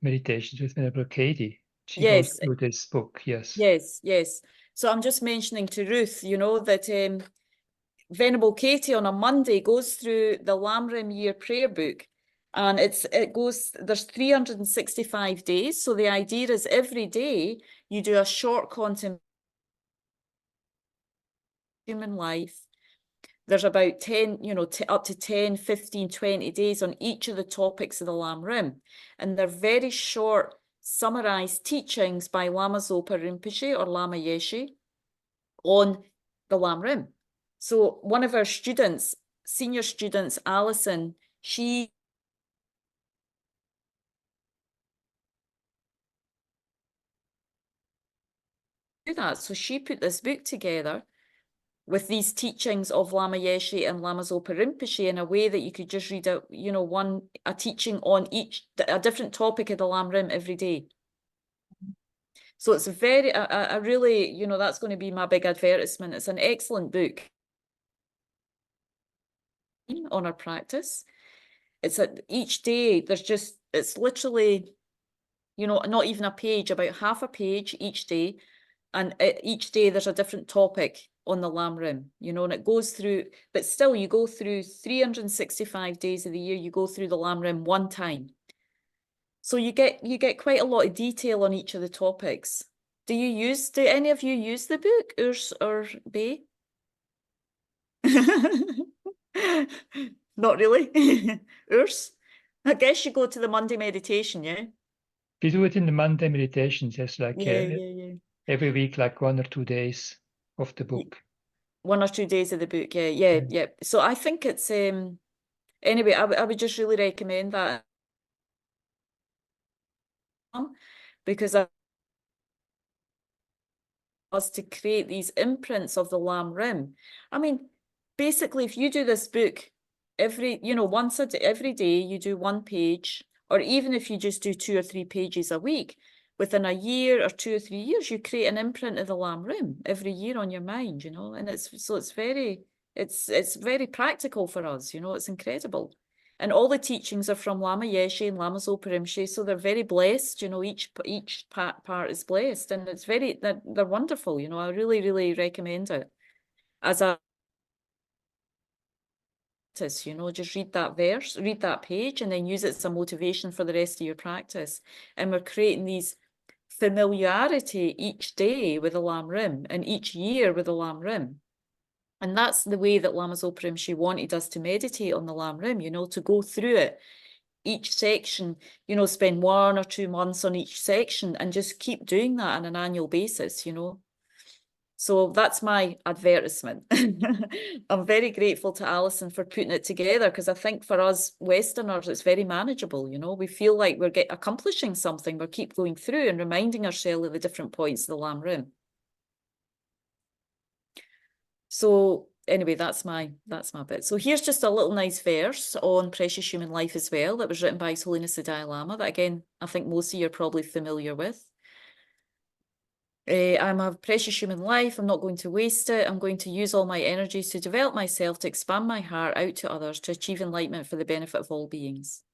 meditations with Venerable Katie. She goes Yes, through this book, yes. yes, yes. So I'm just mentioning to Ruth, you know, that Venerable Katie on a Monday goes through the Lamrim Year Prayer Book, and there's 365 days. So the idea is every day you do a short contemplation of human life. There's about 10, you know, up to 10, 15, 20 days on each of the topics of the Lamrim. And they're very short, summarized teachings by Lama Zopa Rinpoche or Lama Yeshe on the Lamrim. So one of our students, senior students, Alison, she did that. So she put this book together with these teachings of Lama Yeshe and Lama Zopa Rinpoche in a way that you could just read a, you know, a teaching on a different topic of the Lamrim every day. So it's a really, you know, that's going to be my big advertisement. It's an excellent book on our practice. It's each day, it's literally, you know, not even a page, about half a page each day. And each day there's a different topic on the Lamrim, you know, and it goes through, but still you go through 365 days of the year, you go through the Lamrim one time. So you get quite a lot of detail on each of the topics. Do any of you use the book, Urs or Bay? Not really. Urs? I guess you go to the Monday meditation, yeah? We do it in the Monday meditations, yes, like Yeah. every week, like 1 or 2 days of the book. 1 or 2 days of the book, yeah. So I think it's anyway, I would just really recommend that because us to create these imprints of the Lamrim. I mean, basically, if you do this book every day, you do 1 page, or even if you just do 2 or 3 pages a week, within a year or 2 or 3 years, you create an imprint of the Lamrim every year on your mind, you know, and it's very practical for us, you know, it's incredible. And all the teachings are from Lama Yeshe and Lama Zopa Rinpoche, so they're very blessed, you know, each part is blessed, and they're wonderful, you know, I really, really recommend it. As a you know, just read that verse, read that page, and then use it as a motivation for the rest of your practice. And we're creating these familiarity each day with the Lamrim and each year with the Lamrim. And that's the way that Lama Zopa Rinpoche wanted us to meditate on the Lamrim, you know, to go through it, each section, you know, spend 1 or 2 months on each section and just keep doing that on an annual basis, you know. So that's my advertisement. I'm very grateful to Alison for putting it together, because I think for us Westerners, it's very manageable, you know. We feel like we're accomplishing something. We keep going through and reminding ourselves of the different points of the Lamrim. So anyway, that's my bit. So here's just a little nice verse on precious human life as well, that was written by His Holiness the Dalai Lama, that again, I think most of you are probably familiar with. I'm a precious human life. I'm not going to waste it. I'm going to use all my energies to develop myself, to expand my heart out to others, to achieve enlightenment for the benefit of all beings.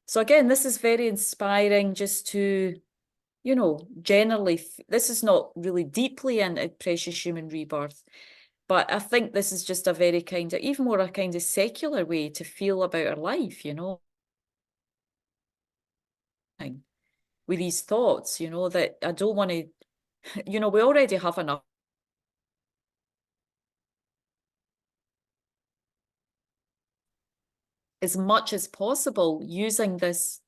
So again, this is very inspiring, just to, you know, generally, this is not really deeply in a precious human rebirth, but I think this is just a very kind of, even more a kind of secular way to feel about our life, you know, with these thoughts, you know, that I don't want to, you know, we already have enough. As much as possible, using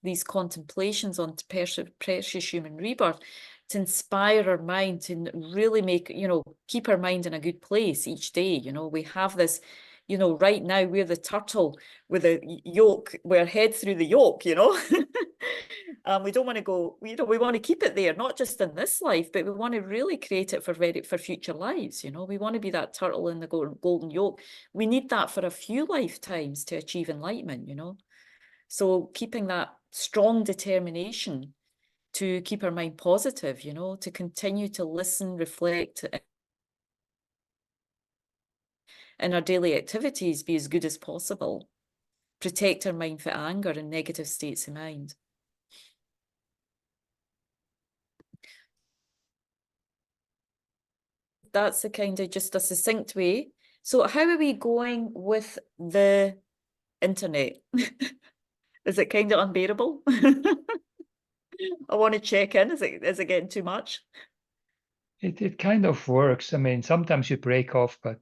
these contemplations on precious human rebirth to inspire our mind, to really make, you know, keep our mind in a good place each day. You know, we have this, you know, right now we're the turtle with a yoke, we're head through the yoke, you know. We don't want to go, you know, we want to keep it there, not just in this life, but we want to really create it for future lives. You know, we want to be that turtle in the golden yoke. We need that for a few lifetimes to achieve enlightenment, you know. So keeping that strong determination to keep our mind positive, you know, to continue to listen, reflect, in our daily activities be as good as possible. Protect our mind for anger and negative states of mind. That's the kind of just a succinct way. So how are we going with the internet? Is it kind of unbearable? I want to check in. Is it getting too much? It kind of works. I mean, sometimes you break off, but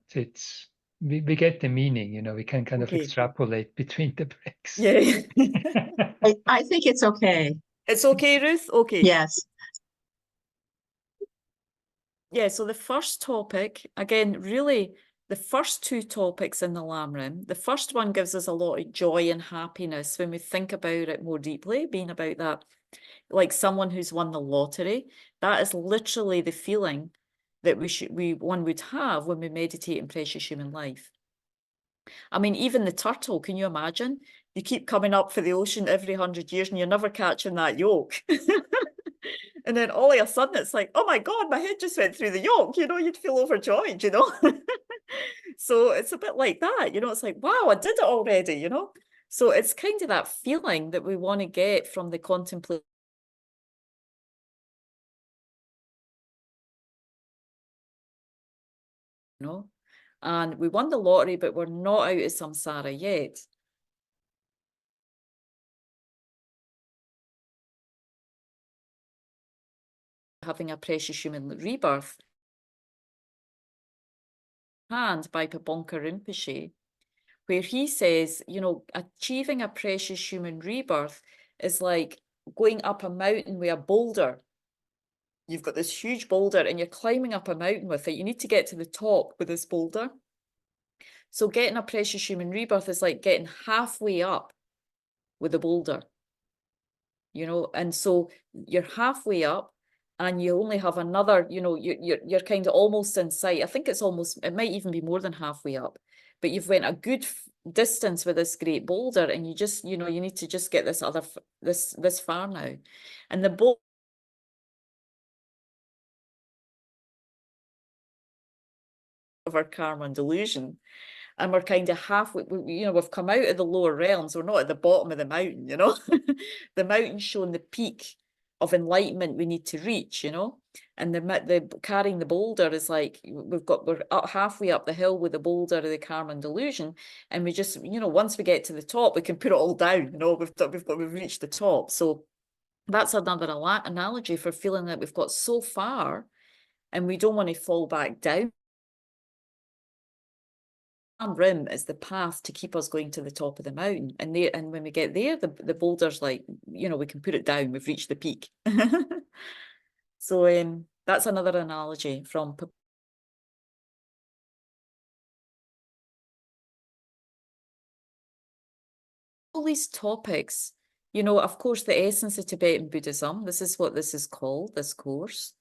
we get the meaning, you know, we can kind of Okay. extrapolate between the breaks. Yeah. I think it's okay. It's okay, Ruth? Okay. Yes. Yeah, so the first topic, again, really the first two topics in the Lamrim, the first one gives us a lot of joy and happiness when we think about it more deeply, being about that, like someone who's won the lottery. That is literally the feeling that one would have when we meditate in precious human life. I mean, even the turtle, can you imagine? You keep coming up for the ocean every 100 years and you're never catching that yolk. And then all of a sudden it's like, oh my God, my head just went through the yolk, you know, you'd feel overjoyed, you know. So it's a bit like that, you know, it's like, wow, I did it already, you know. So it's kind of that feeling that we want to get from the contemplation. You know, and we won the lottery, but we're not out of samsara yet. Having a precious human rebirth. And by Pabonka Rinpoche, where he says, you know, achieving a precious human rebirth is like going up a mountain with a boulder. You've got this huge boulder and you're climbing up a mountain with it. You need to get to the top with this boulder. So getting a precious human rebirth is like getting halfway up with a boulder, you know, and so you're halfway up and you only have another, you know, you're kind of almost in sight. I think it's almost, it might even be more than halfway up, but you've went a good distance with this great boulder and you just, you know, you need to just get this other, this far now. And the boulder of our karma and delusion. And we're kind of halfway, you know, we've come out of the lower realms. We're not at the bottom of the mountain, you know. The mountain's showing the peak of enlightenment we need to reach, you know. And the carrying the boulder is like we're up halfway up the hill with the boulder of the karma and delusion, and we just, you know, once we get to the top, we can put it all down. You know, we've reached the top. So that's another analogy for feeling that we've got so far, and we don't want to fall back down. Rim is the path to keep us going to the top of the mountain, and when we get there, the boulder's like, you know, we can put it down, we've reached the peak. So that's another analogy from all these topics. You know, of course, the essence of Tibetan Buddhism, this is what this is called, this course.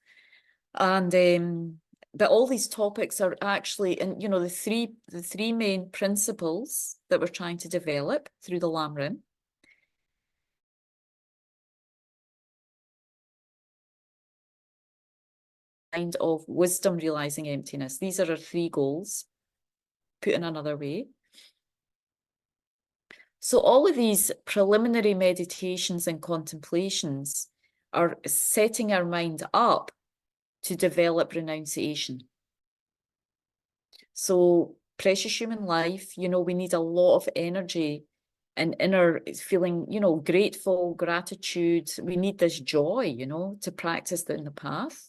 And but all these topics are actually, and you know, the three main principles that we're trying to develop through the Lamrim. Kind of wisdom realizing emptiness. These are our three goals, put in another way. So all of these preliminary meditations and contemplations are setting our mind up to develop renunciation. So precious human life, you know, we need a lot of energy and inner feeling, you know, grateful, gratitude. We need this joy, you know, to practice in the path.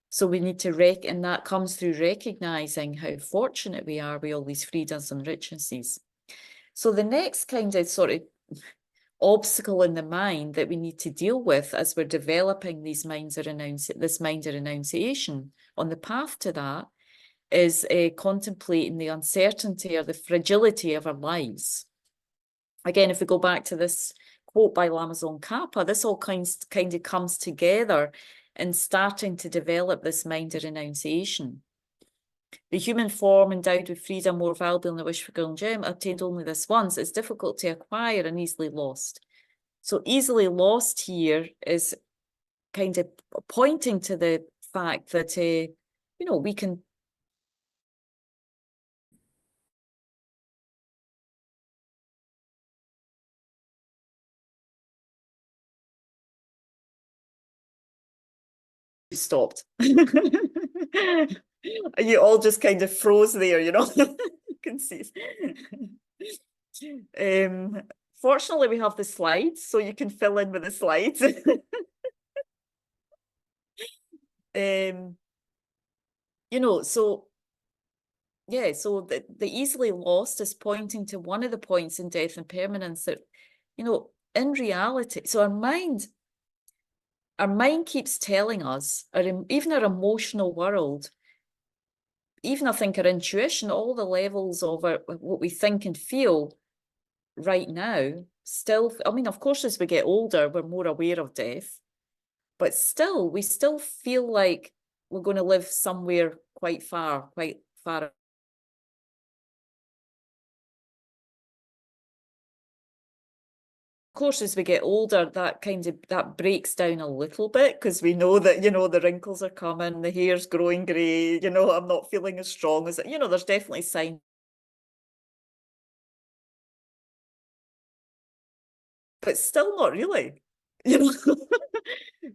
So we need to and that comes through recognizing how fortunate we are with all these freedoms and richnesses. So the next kind of sort of obstacle in the mind that we need to deal with as we're developing this mind of renunciation on the path to that is contemplating the uncertainty or the fragility of our lives. Again, if we go back to this quote by Lama Tsongkhapa, this all kind of comes together in starting to develop this mind of renunciation. The human form endowed with freedom, more valuable than a wish for golden gem, obtained only this once, is difficult to acquire and easily lost. So easily lost here is kind of pointing to the fact that, you know, we can stopped. And you all just kind of froze there, you know. You can see. Fortunately, we have the slides, so you can fill in with the slides. You know, so yeah, so the easily lost is pointing to one of the points in death and permanence that, you know, in reality, so our mind keeps telling us, even our emotional world, even I think our intuition, all the levels of what we think and feel right now, still, I mean, of course, as we get older, we're more aware of death, but still, we still feel like we're going to live somewhere quite far. Of course, as we get older, that breaks down a little bit, because we know that, you know, the wrinkles are coming, the hair's growing grey, you know, I'm not feeling as strong as, you know, there's definitely signs. But still not really, you know.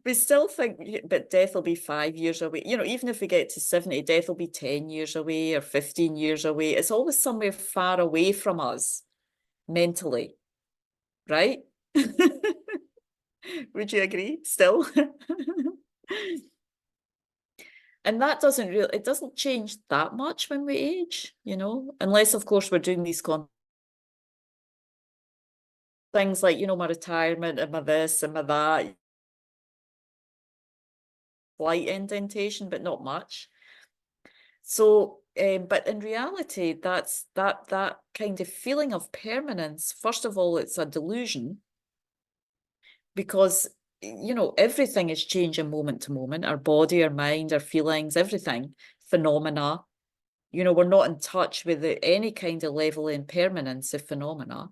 We still think, but death will be 5 years away. You know, even if we get to 70, death will be 10 years away or 15 years away. It's always somewhere far away from us mentally, right? Would you agree still? And that it doesn't change that much when we age, you know, unless, of course, we're doing these things like, you know, my retirement and my this and my that. Slight indentation, but not much. So, but in reality, that's that kind of feeling of permanence. First of all, it's a delusion, because, you know, everything is changing moment to moment. Our body, our mind, our feelings, everything, phenomena. You know, we're not in touch with any kind of level of impermanence of phenomena.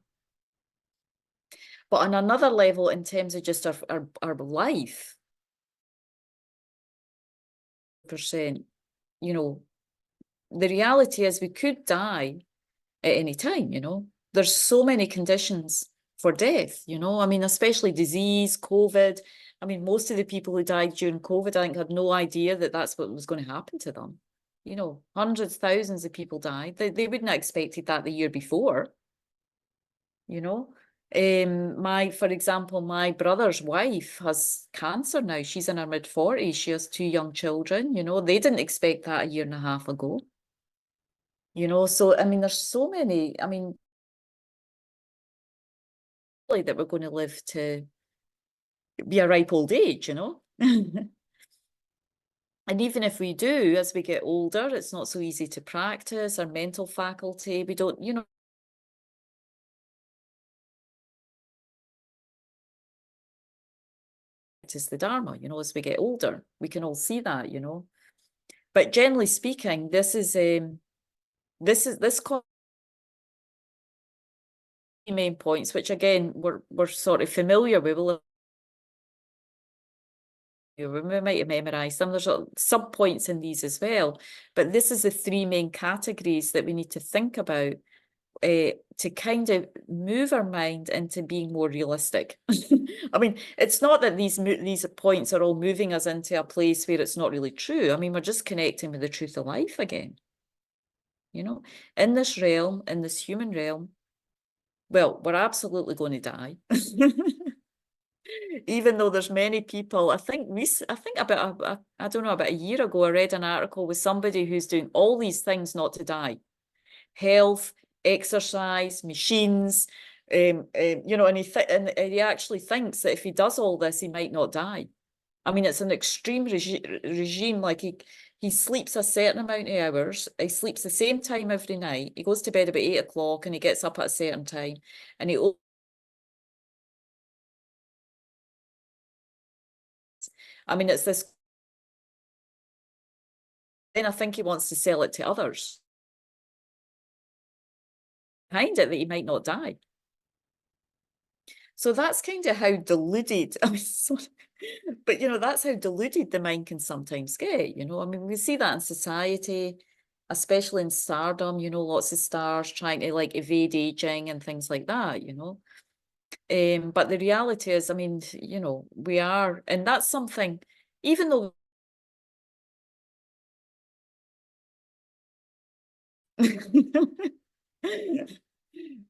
But on another level, in terms of just our life, %, you know, the reality is we could die at any time, you know. There's so many conditions for death, you know. I mean, especially disease, COVID. I mean, most of the people who died during COVID, I think, had no idea that that's what was going to happen to them. You know, hundreds, thousands of people died. They wouldn't have expected that the year before, you know. For example, my brother's wife has cancer now. She's in her mid-40s. She has 2 young children, you know. They didn't expect that a year and a half ago. You know, so, I mean, there's so many, I mean, that we're going to live to be a ripe old age, you know. And even if we do, as we get older, it's not so easy to practice. Our mental faculty, we don't, you know, practice the Dharma, you know, as we get older. We can all see that, you know. But generally speaking, this main points, which again we're sort of familiar with. We might have memorized them. There's sub points in these as well, but this is the 3 main categories that we need to think about to kind of move our mind into being more realistic. I mean, it's not that these points are all moving us into a place where it's not really true. I mean, we're just connecting with the truth of life again. You know, in this realm, in this human realm, well, we're absolutely going to die. Even though there's many people, I think about I don't know, about a year ago, I read an article with somebody who's doing all these things not to die: health, exercise, machines, you know, and he actually thinks that if he does all this, he might not die. I mean, it's an extreme regime. Like he sleeps a certain amount of hours. He sleeps the same time every night. He goes to bed about 8 o'clock and he gets up at a certain time, and I mean, it's this. Then I think he wants to sell it to others behind it that he might not die. So that's kind of how deluded, I mean, but you know, that's how deluded the mind can sometimes get, you know. I mean, we see that in society, especially in stardom, you know, lots of stars trying to like evade aging and things like that, you know. But the reality is, I mean, you know, we are, and that's something, even though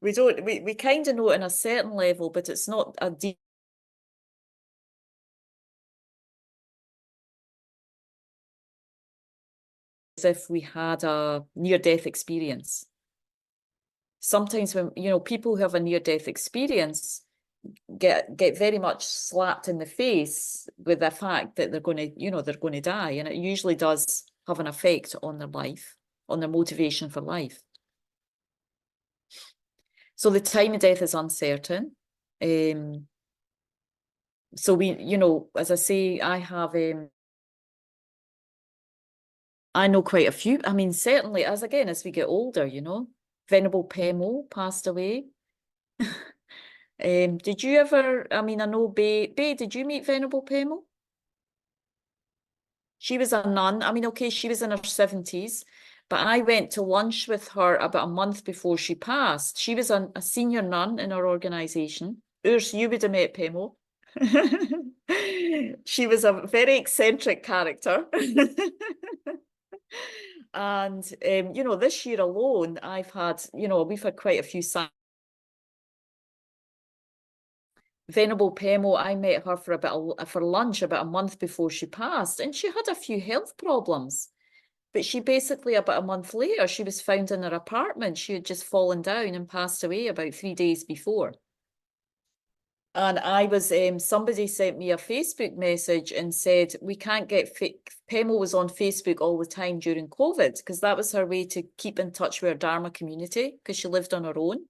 We don't, we kind of know it on a certain level, but it's not a deep. As if we had a near-death experience. Sometimes when, you know, people who have a near-death experience get very much slapped in the face with the fact that they're going to, you know, they're going to die. And it usually does have an effect on their life, on their motivation for life. So the time of death is uncertain. So we, you know, as I say, I have, I know quite a few. I mean, certainly as we get older, you know, Venerable Pemo passed away. Did you ever, I mean, I know Bay, did you meet Venerable Pemo? She was a nun. I mean, okay, she was in her 70s, but I went to lunch with her about a month before she passed. She was a senior nun in our organisation. Urs, you would have met Pemo. She was a very eccentric character. And, you know, this year alone, I've had, you know, we've had quite a few Venerable Pemo, I met her for lunch about a month before she passed, and she had a few health problems. But she basically, about a month later, she was found in her apartment. She had just fallen down and passed away about 3 days before. And I was, somebody sent me a Facebook message and said, we can't get, Pemo was on Facebook all the time during COVID, because that was her way to keep in touch with her Dharma community, because she lived on her own.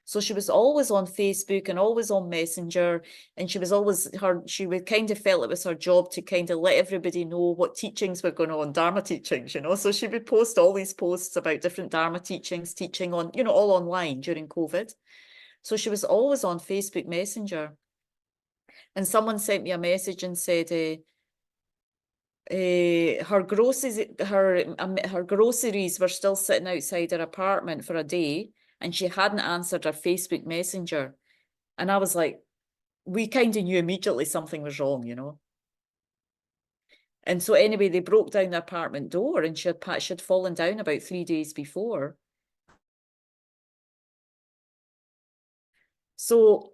So she was always on Facebook and always on Messenger, and she was always she would kind of felt it was her job to kind of let everybody know what teachings were going on, Dharma teachings, you know. So she would post all these posts about different Dharma teachings, teaching on, you know, all online during COVID. So she was always on Facebook Messenger. And someone sent me a message and said, her groceries were still sitting outside her apartment for a day, and she hadn't answered her Facebook Messenger. And I was like, we kind of knew immediately something was wrong, you know. And so anyway, they broke down the apartment door, and she had fallen down about 3 days before. So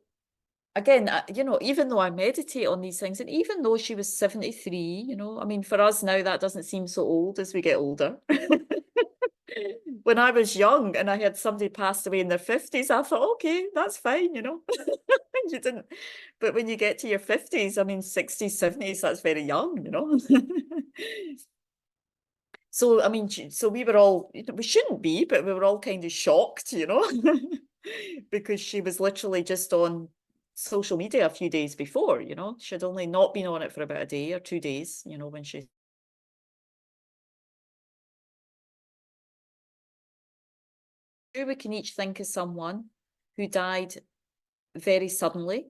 again, you know, even though I meditate on these things, and even though she was 73, you know, I mean, for us now, that doesn't seem so old as we get older. When I was young and I had somebody passed away in their 50s, I thought, okay, that's fine, you know. You didn't, but when you get to your 50s, I mean, 60s, 70s, that's very young, you know. So, I mean, so we were all, we shouldn't be, but we were all kind of shocked, you know, because she was literally just on social media a few days before, you know. She'd only not been on it for about a day or 2 days, you know, when she. We can each think of someone who died very suddenly.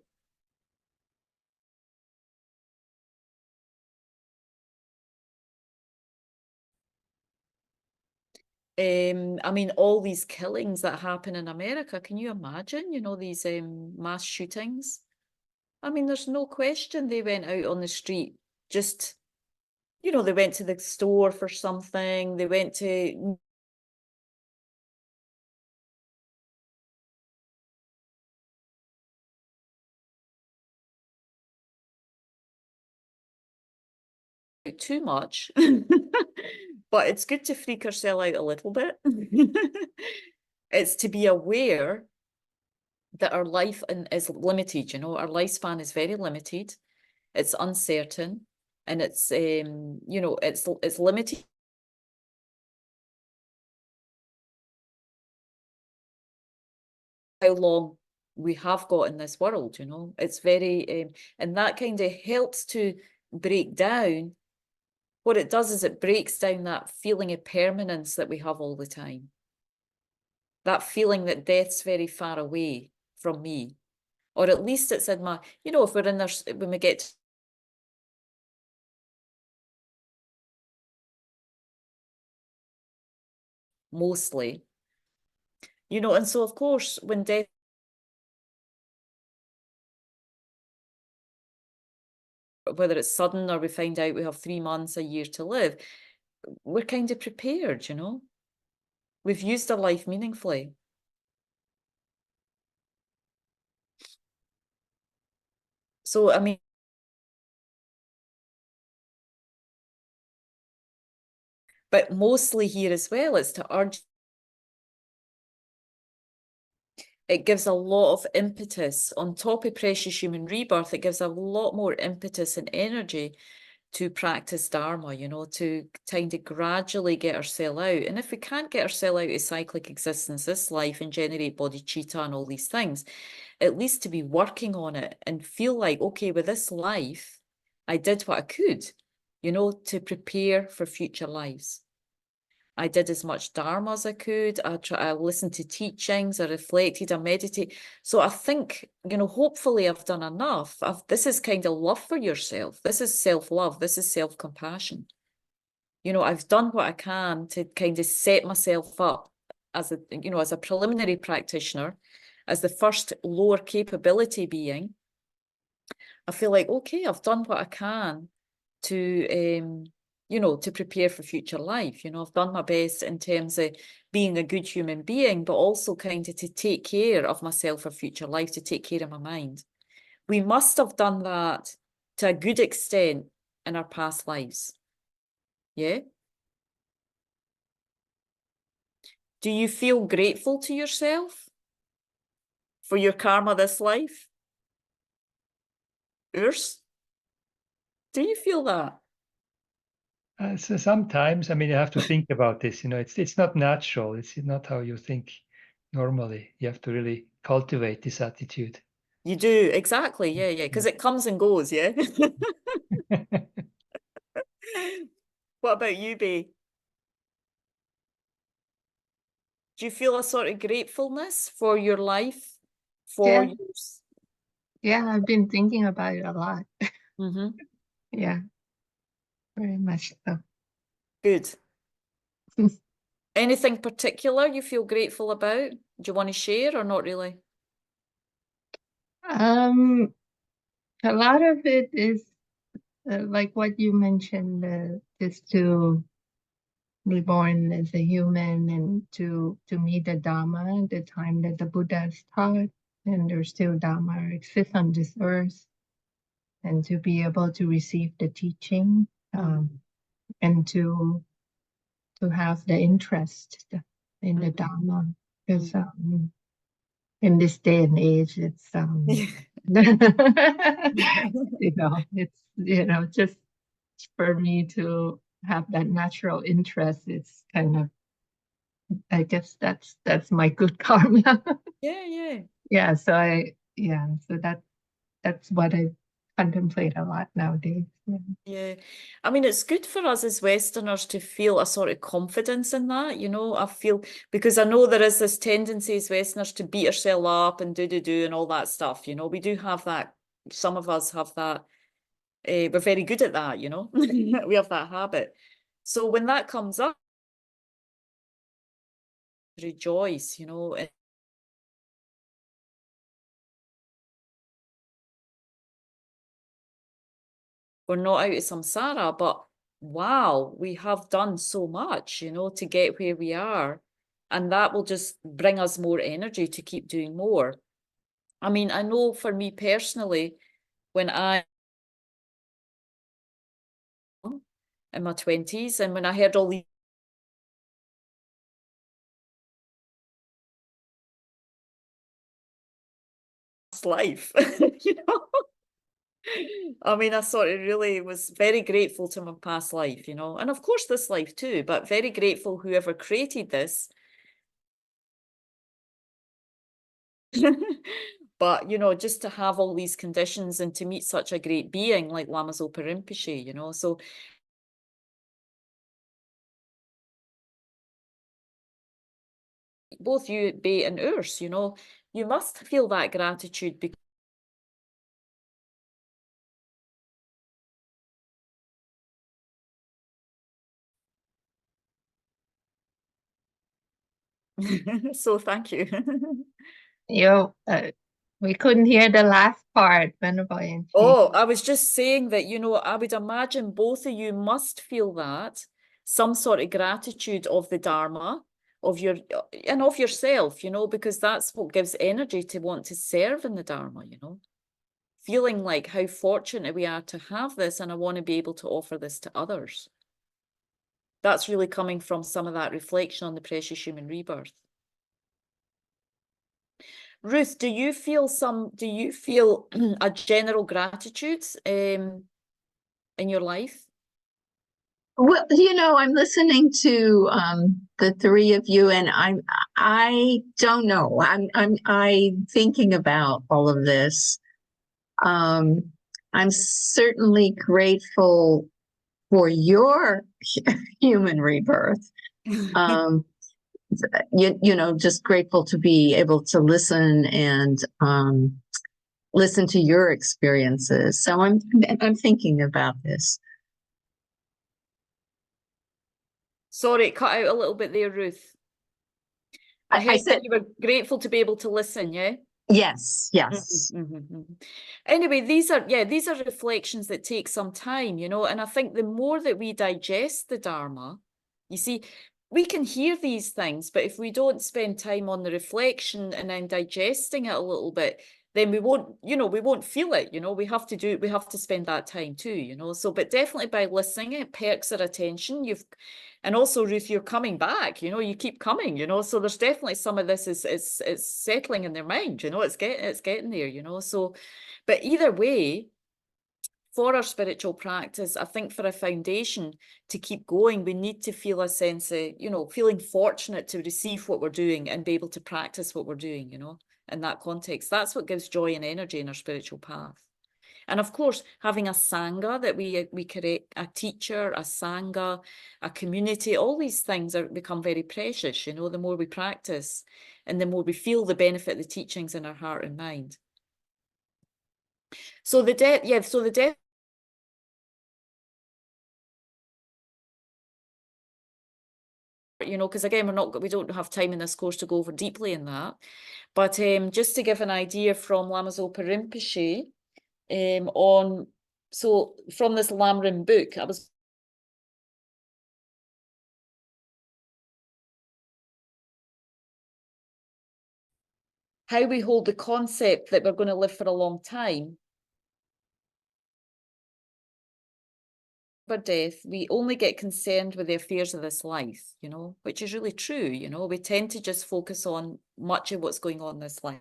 I mean, all these killings that happen in America, can you imagine, you know, these mass shootings? I mean, there's no question they went out on the street just, you know, they went to the store for something, they went to too much, but it's good to freak ourselves out a little bit. It's to be aware that our life is limited, you know, our lifespan is very limited, it's uncertain, and it's, you know, it's limited. How long we have got in this world, you know, it's very, and that kind of helps to break down. What it does is it breaks down that feeling of permanence that we have all the time. That feeling that death's very far away from me, or at least it's in my, you know, if we're in there, when we get mostly, you know, and so of course when death, whether it's sudden or we find out we have 3 months, a year to live, we're kind of prepared, you know. We've used our life meaningfully. So, I mean, but mostly here as well, it's to urge. It gives a lot of impetus on top of precious human rebirth. It gives a lot more impetus and energy to practice Dharma, you know, to kind of gradually get ourselves out. And if we can't get ourselves out of cyclic existence this life and generate bodhicitta and all these things, at least to be working on it and feel like, okay, with this life, I did what I could, you know, to prepare for future lives. I did as much Dharma as I could. I listened to teachings, I reflected, I meditated. So I think, you know, hopefully I've done enough. This is kind of love for yourself. This is self-love. This is self-compassion. You know, I've done what I can to kind of set myself up as a, you know, as a preliminary practitioner, as the first lower capability being. I feel like, okay, I've done what I can to, you know, to prepare for future life. You know, I've done my best in terms of being a good human being, but also kind of to take care of myself for future life, to take care of my mind. We must have done that to a good extent in our past lives. Yeah? Do you feel grateful to yourself for your karma this life? Urs? Do you feel that? So sometimes, I mean, you have to think about this. You know, it's not natural. It's not how you think normally. You have to really cultivate this attitude. You do, exactly. Yeah, yeah. Because it comes and goes, yeah? What about you, Bea? Do you feel a sort of gratefulness for your life? For Yeah. your... Yeah, I've been thinking about it a lot. Mm-hmm. Yeah, very much so. Good. Anything particular you feel grateful about? Do you want to share or not really? A lot of it is like what you mentioned, just to be born as a human and to meet the Dharma, the time that the Buddha has taught, and there's still Dharma exists on this earth, and to be able to receive the teaching, and to have the interest in the Dharma, because in this day and age, it's you know, it's just for me to have that natural interest. It's kind of, I guess that's my good karma. Yeah, yeah. Yeah, so that's what I contemplate a lot nowadays. Yeah. Yeah, I mean, it's good for us as Westerners to feel a sort of confidence in that, you know. I feel, because I know there is this tendency as Westerners to beat ourselves up and do and all that stuff, you know. We do have that, some of us have that, we're very good at that, you know. We have that habit. So when that comes up, rejoice, you know. We're not out of samsara, but wow, we have done so much, you know, to get where we are. And that will just bring us more energy to keep doing more. I mean, I know for me personally, when I in my 20s and when I heard all these life, you know. I mean, I sort of really was very grateful to my past life, you know, and of course this life too, but very grateful whoever created this. But, you know, just to have all these conditions and to meet such a great being like Lama Zopa Rinpoche, you know, so both you, Bea and Urs, you know, you must feel that gratitude because so thank you. We couldn't hear the last part. Venerable Angie. Oh, I was just saying that, you know, I would imagine both of you must feel that, some sort of gratitude of the Dharma, of yourself, you know, because that's what gives energy to want to serve in the Dharma, you know. Feeling like how fortunate we are to have this, and I want to be able to offer this to others. That's really coming from some of that reflection on the precious human rebirth. Ruth, do you feel a general gratitude in your life? Well, you know, I'm listening to the three of you, and I don't know. I'm thinking about all of this. I'm certainly grateful for your human rebirth. You know, just grateful to be able to listen and listen to your experiences. So I'm thinking about this. Sorry, it cut out a little bit there, Ruth. I heard said that you were grateful to be able to listen, yeah? yes, yes. Anyway, these are reflections that take some time, you know, and I think the more that we digest the Dharma, you see, we can hear these things, but if we don't spend time on the reflection and then digesting it a little bit, then we won't feel it, you know. We have to spend that time too, you know. So, but definitely by listening, it perks our attention. And also, Ruth, you're coming back, you know, you keep coming, you know, so there's definitely some of this is settling in their mind, you know, it's getting there, you know. So, but either way, for our spiritual practice, I think for a foundation to keep going, we need to feel a sense of, you know, feeling fortunate to receive what we're doing and be able to practice what we're doing, you know, in that context. That's what gives joy and energy in our spiritual path. And of course, having a sangha that we create, a teacher, a sangha, a community, all these things become very precious, you know, the more we practice and the more we feel the benefit of the teachings in our heart and mind. So the death, you know, because again, we don't have time in this course to go over deeply in that. But just to give an idea from Lama Zopa Rinpoche, from this Lamrim book, how we hold the concept that we're going to live for a long time. For death, we only get concerned with the affairs of this life, you know, which is really true, you know. We tend to just focus on much of what's going on in this life.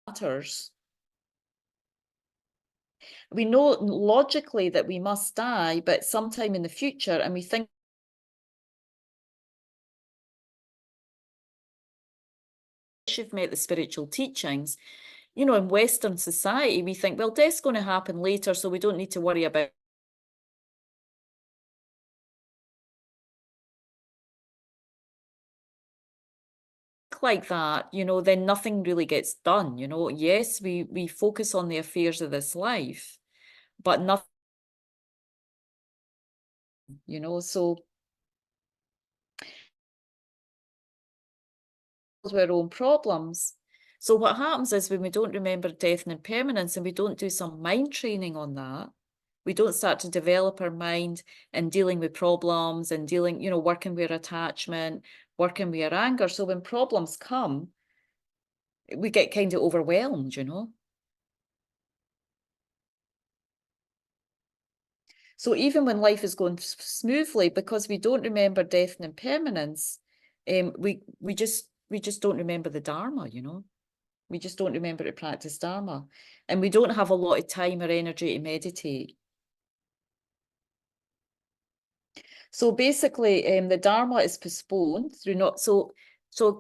Matters. We know logically that we must die, but sometime in the future, and we think you've met the spiritual teachings, you know, in Western society, we think, well, death's going to happen later, so we don't need to worry about like that, you know, then nothing really gets done, you know. Yes, we focus on the affairs of this life, but nothing, you know, so our own problems. So what happens is when we don't remember death and impermanence and we don't do some mind training on that, we don't start to develop our mind in dealing with problems and dealing, you know, working with our attachment, working with our anger. So when problems come, we get kind of overwhelmed, you know. So even when life is going smoothly, because we don't remember death and impermanence, we just don't remember the Dharma, you know. We just don't remember to practice Dharma. And we don't have a lot of time or energy to meditate. So basically, the Dharma is postponed through not... So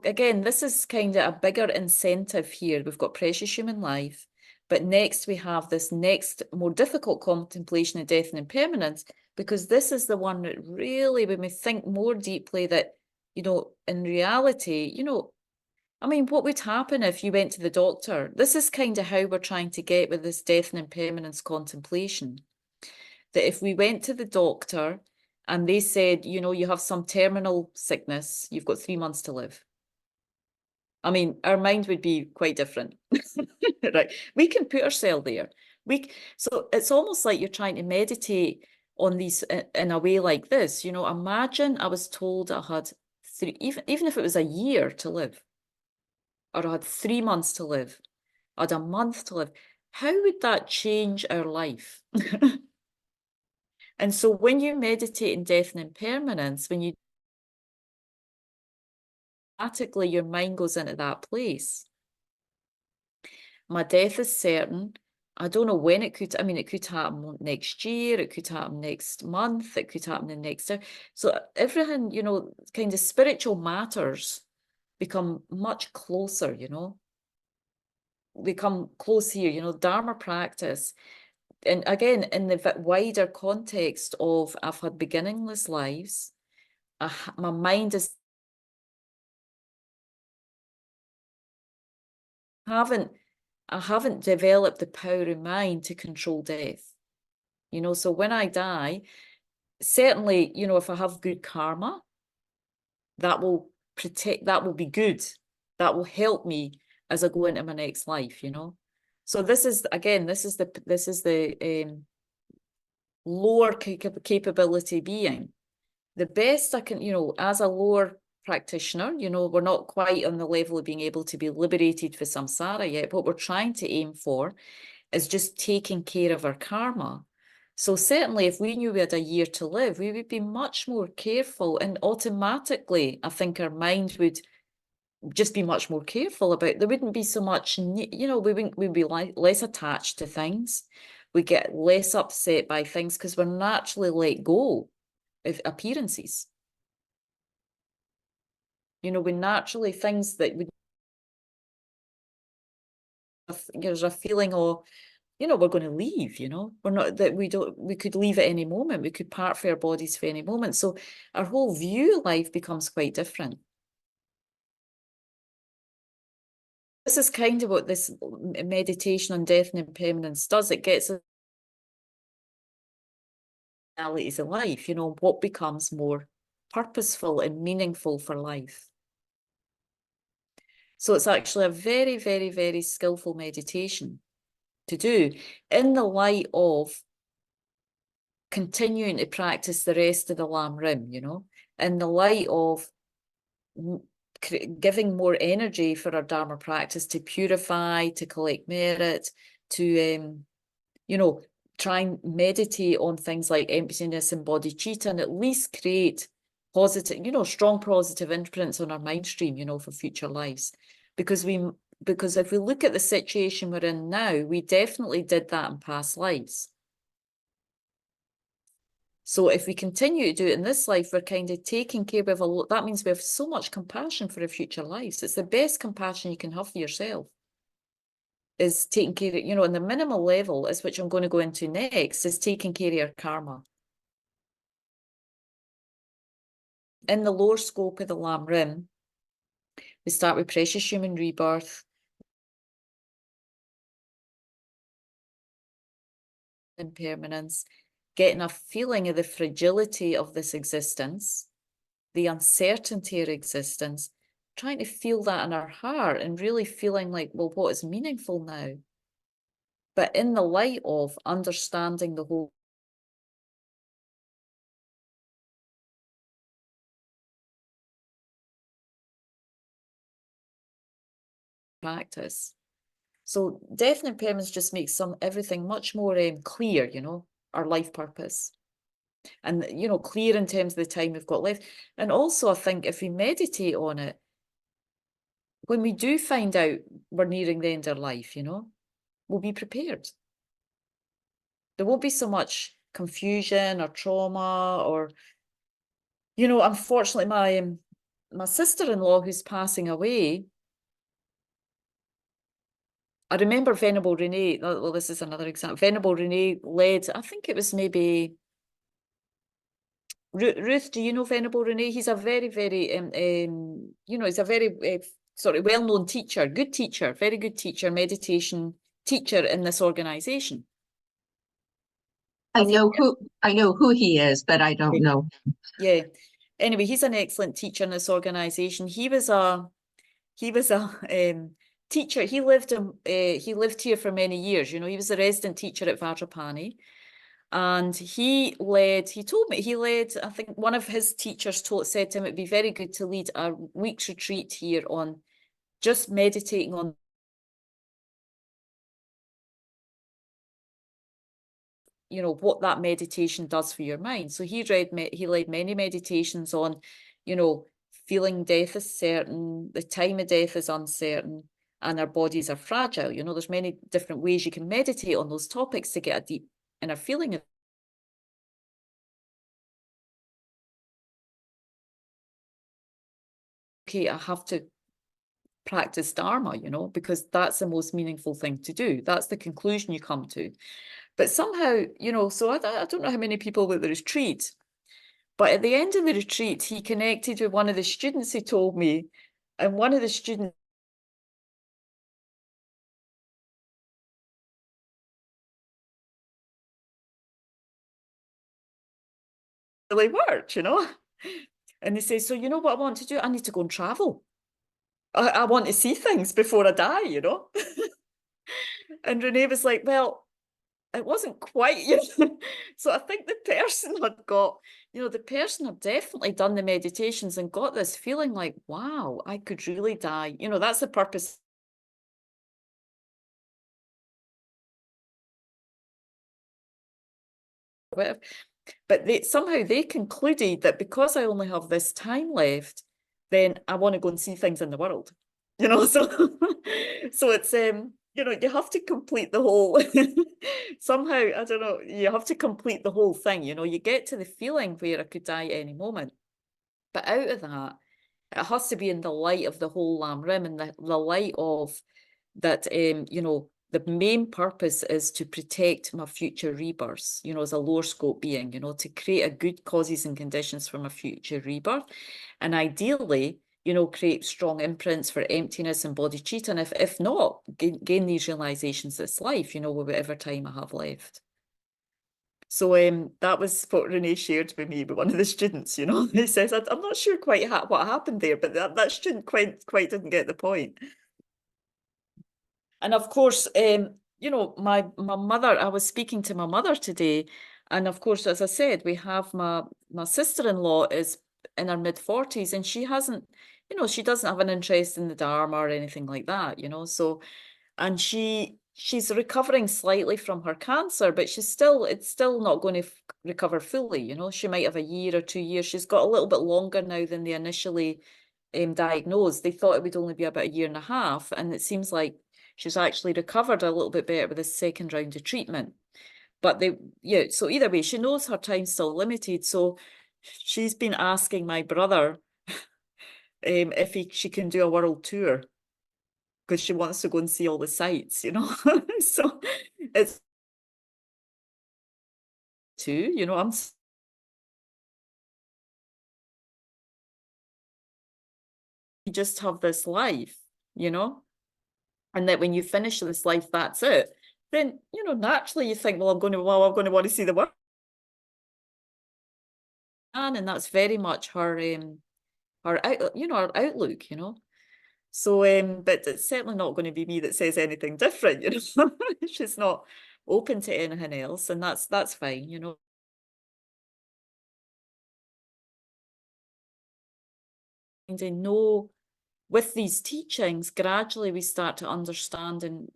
again, this is kind of a bigger incentive here. We've got precious human life. But next we have this next more difficult contemplation of death and impermanence, because this is the one that really, when we think more deeply that, you know, in reality, you know, I mean, what would happen if you went to the doctor? This is kind of how we're trying to get with this death and impermanence contemplation. That if we went to the doctor and they said, you know, you have some terminal sickness, you've got 3 months to live. I mean, our mind would be quite different, right? We can put ourselves there. So it's almost like you're trying to meditate on these in a way like this. You know, imagine I was told I had even if it was a year to live, or I had 3 months to live, I had a month to live. How would that change our life? And so when you meditate in death and impermanence, when you automatically your mind goes into that place. My death is certain. I don't know when it could, I mean, it could happen next year, it could happen next month, it could happen the next year. So everything, you know, kind of spiritual matters become much closer, you know. They come close here, you know, Dharma practice. And again, in the wider context of I've had beginningless lives, my mind is I haven't developed the power of mind to control death. You know, so when I die, certainly, you know, if I have good karma, that will protect, that will be good. That will help me as I go into my next life, you know. So this is, again, this is the lower capability being. The best I can, you know, as a lower practitioner, you know, we're not quite on the level of being able to be liberated for samsara yet. What we're trying to aim for is just taking care of our karma. So certainly if we knew we had a year to live, we would be much more careful, and automatically I think our mind would just be much more careful about, there wouldn't be so much, you know, we'd be less attached to things. We get less upset by things because we're naturally let go of appearances. You know, we naturally, things that would, there's a feeling of, you know, we're going to leave, you know, we're not, that we could leave at any moment, we could part for our bodies for any moment. So our whole view of life becomes quite different. This is kind of what this meditation on death and impermanence does. It gets us realities of life, you know, what becomes more purposeful and meaningful for life. So it's actually a very, very, very skillful meditation to do in the light of continuing to practice the rest of the Lam Rim, you know, in the light of giving more energy for our Dharma practice to purify, to collect merit, to, you know, try and meditate on things like emptiness and bodhicitta, and at least create positive, you know, strong positive imprints on our mind stream, you know, for future lives. Because if we look at the situation we're in now, we definitely did that in past lives. So if we continue to do it in this life, we're kind of taking care of that means we have so much compassion for our future lives. It's the best compassion you can have for yourself, is taking care of, you know, on the minimal level, is which I'm going to go into next, is taking care of your karma. In the lower scope of the Lam Rim, we start with precious human rebirth, impermanence, getting a feeling of the fragility of this existence, the uncertainty of existence, trying to feel that in our heart and really feeling like, well, what is meaningful now? But in the light of understanding the whole practice. So death and impermanence just makes everything much more clear, you know, our life purpose. And, you know, clear in terms of the time we've got left. And also, I think if we meditate on it, when we do find out we're nearing the end of life, you know, we'll be prepared. There won't be so much confusion or trauma or, you know, unfortunately, my sister-in-law who's passing away, I remember Venerable Renee, well, this is another example. Venerable Renee led, I think it was maybe Ruth, do you know Venerable Renee? He's a very, very, you know, he's a very sort of well-known teacher, good teacher, very good teacher, meditation teacher in this organization. I know who he is, but I don't know. Yeah. Anyway, he's an excellent teacher in this organization. He was a teacher. He lived here for many years. You know, he was a resident teacher at Vajrapani. And he told me, I think one of his teachers said to him, it'd be very good to lead a week's retreat here on just meditating on, you know, what that meditation does for your mind. So he led many meditations on, you know, feeling death is certain, the time of death is uncertain, and our bodies are fragile. You know, there's many different ways you can meditate on those topics to get a deep inner feeling of, okay, I have to practice Dharma, you know, because that's the most meaningful thing to do. That's the conclusion you come to. But somehow, you know, so I don't know how many people were at the retreat, but at the end of the retreat, he connected with one of the students, he told me, and one of the students really worked, you know. And they say, so you know what I want to do? I need to go and travel. I want to see things before I die, you know. And Renee was like, well, it wasn't quite, you know. So I think the person had definitely done the meditations and got this feeling like, wow, I could really die. You know, that's the purpose. But somehow they concluded that because I only have this time left, then I want to go and see things in the world. You know, so so it's you know, you have to complete the whole somehow, I don't know, you have to complete the whole thing. You know, you get to the feeling where I could die any moment. But out of that, it has to be in the light of the whole Lam Rim and the light of that, you know, the main purpose is to protect my future rebirths, you know, as a lower scope being, you know, to create a good causes and conditions for my future rebirth. And ideally, you know, create strong imprints for emptiness and bodhicitta. And if not, gain these realizations this life, you know, with whatever time I have left. So that was what Renee shared with me with one of the students, you know. He says, I'm not sure quite what happened there, but that student quite didn't get the point. And of course, you know, my mother, I was speaking to my mother today, and of course, as I said, we have my sister-in-law is in her mid-40s, and she hasn't, you know, she doesn't have an interest in the Dharma or anything like that, you know. So, and she's recovering slightly from her cancer, but it's still not going to recover fully, you know. She might have a year or 2 years. She's got a little bit longer now than they initially diagnosed. They thought it would only be about a year and a half, and it seems like she's actually recovered a little bit better with this second round of treatment. But so either way, she knows her time's still limited. So she's been asking my brother if she can do a world tour because she wants to go and see all the sites, you know. So it's too, you know, you just have this life, you know, and that when you finish this life, that's it. Then, you know, naturally you think, well, I'm going to want to see the world. And that's very much her her outlook, you know. So but it's certainly not going to be me that says anything different, you know. She's not open to anything else, and that's fine, you know. And I know with these teachings, gradually we start to understand and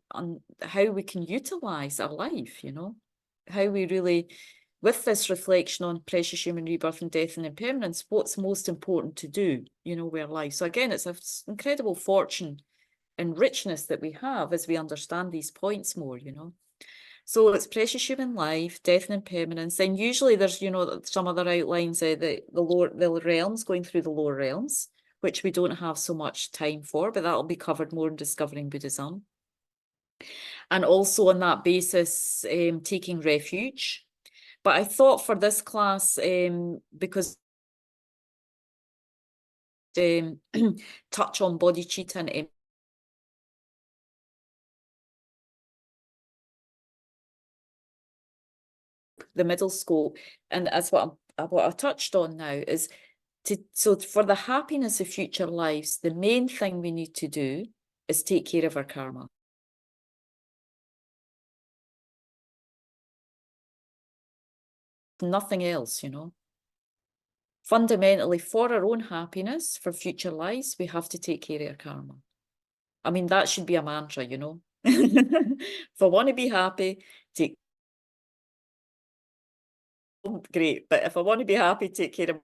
how we can utilize our life, you know, how we really, with this reflection on precious human rebirth and death and impermanence, what's most important to do, you know, with our life. So again, it's an incredible fortune and richness that we have as we understand these points more, you know. So it's precious human life, death and impermanence. Then usually there's, you know, some other outlines, the realms, going through the lower realms, which we don't have so much time for, but that'll be covered more in Discovering Buddhism. And also on that basis, taking refuge. But I thought for this class, because touch on bodhicitta and the middle scope, and that's what I touched on now is so for the happiness of future lives, the main thing we need to do is take care of our karma. nothing else, you know. Fundamentally, for our own happiness, for future lives, we have to take care of our karma. I mean, that should be a mantra, you know. If I want to be happy, take great, but if I want to be happy, take care of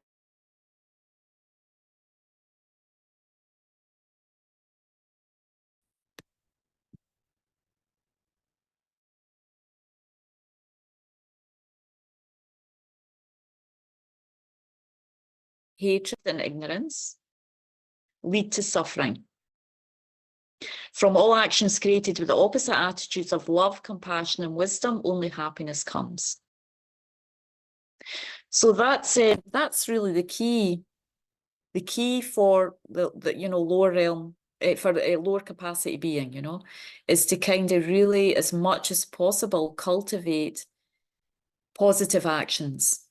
hatred and ignorance lead to suffering. From all actions created with the opposite attitudes of love, compassion, and wisdom, only happiness comes. So that's really the key. The key for the you know, lower realm, for a lower capacity being, you know, is to kind of really, as much as possible, cultivate positive actions.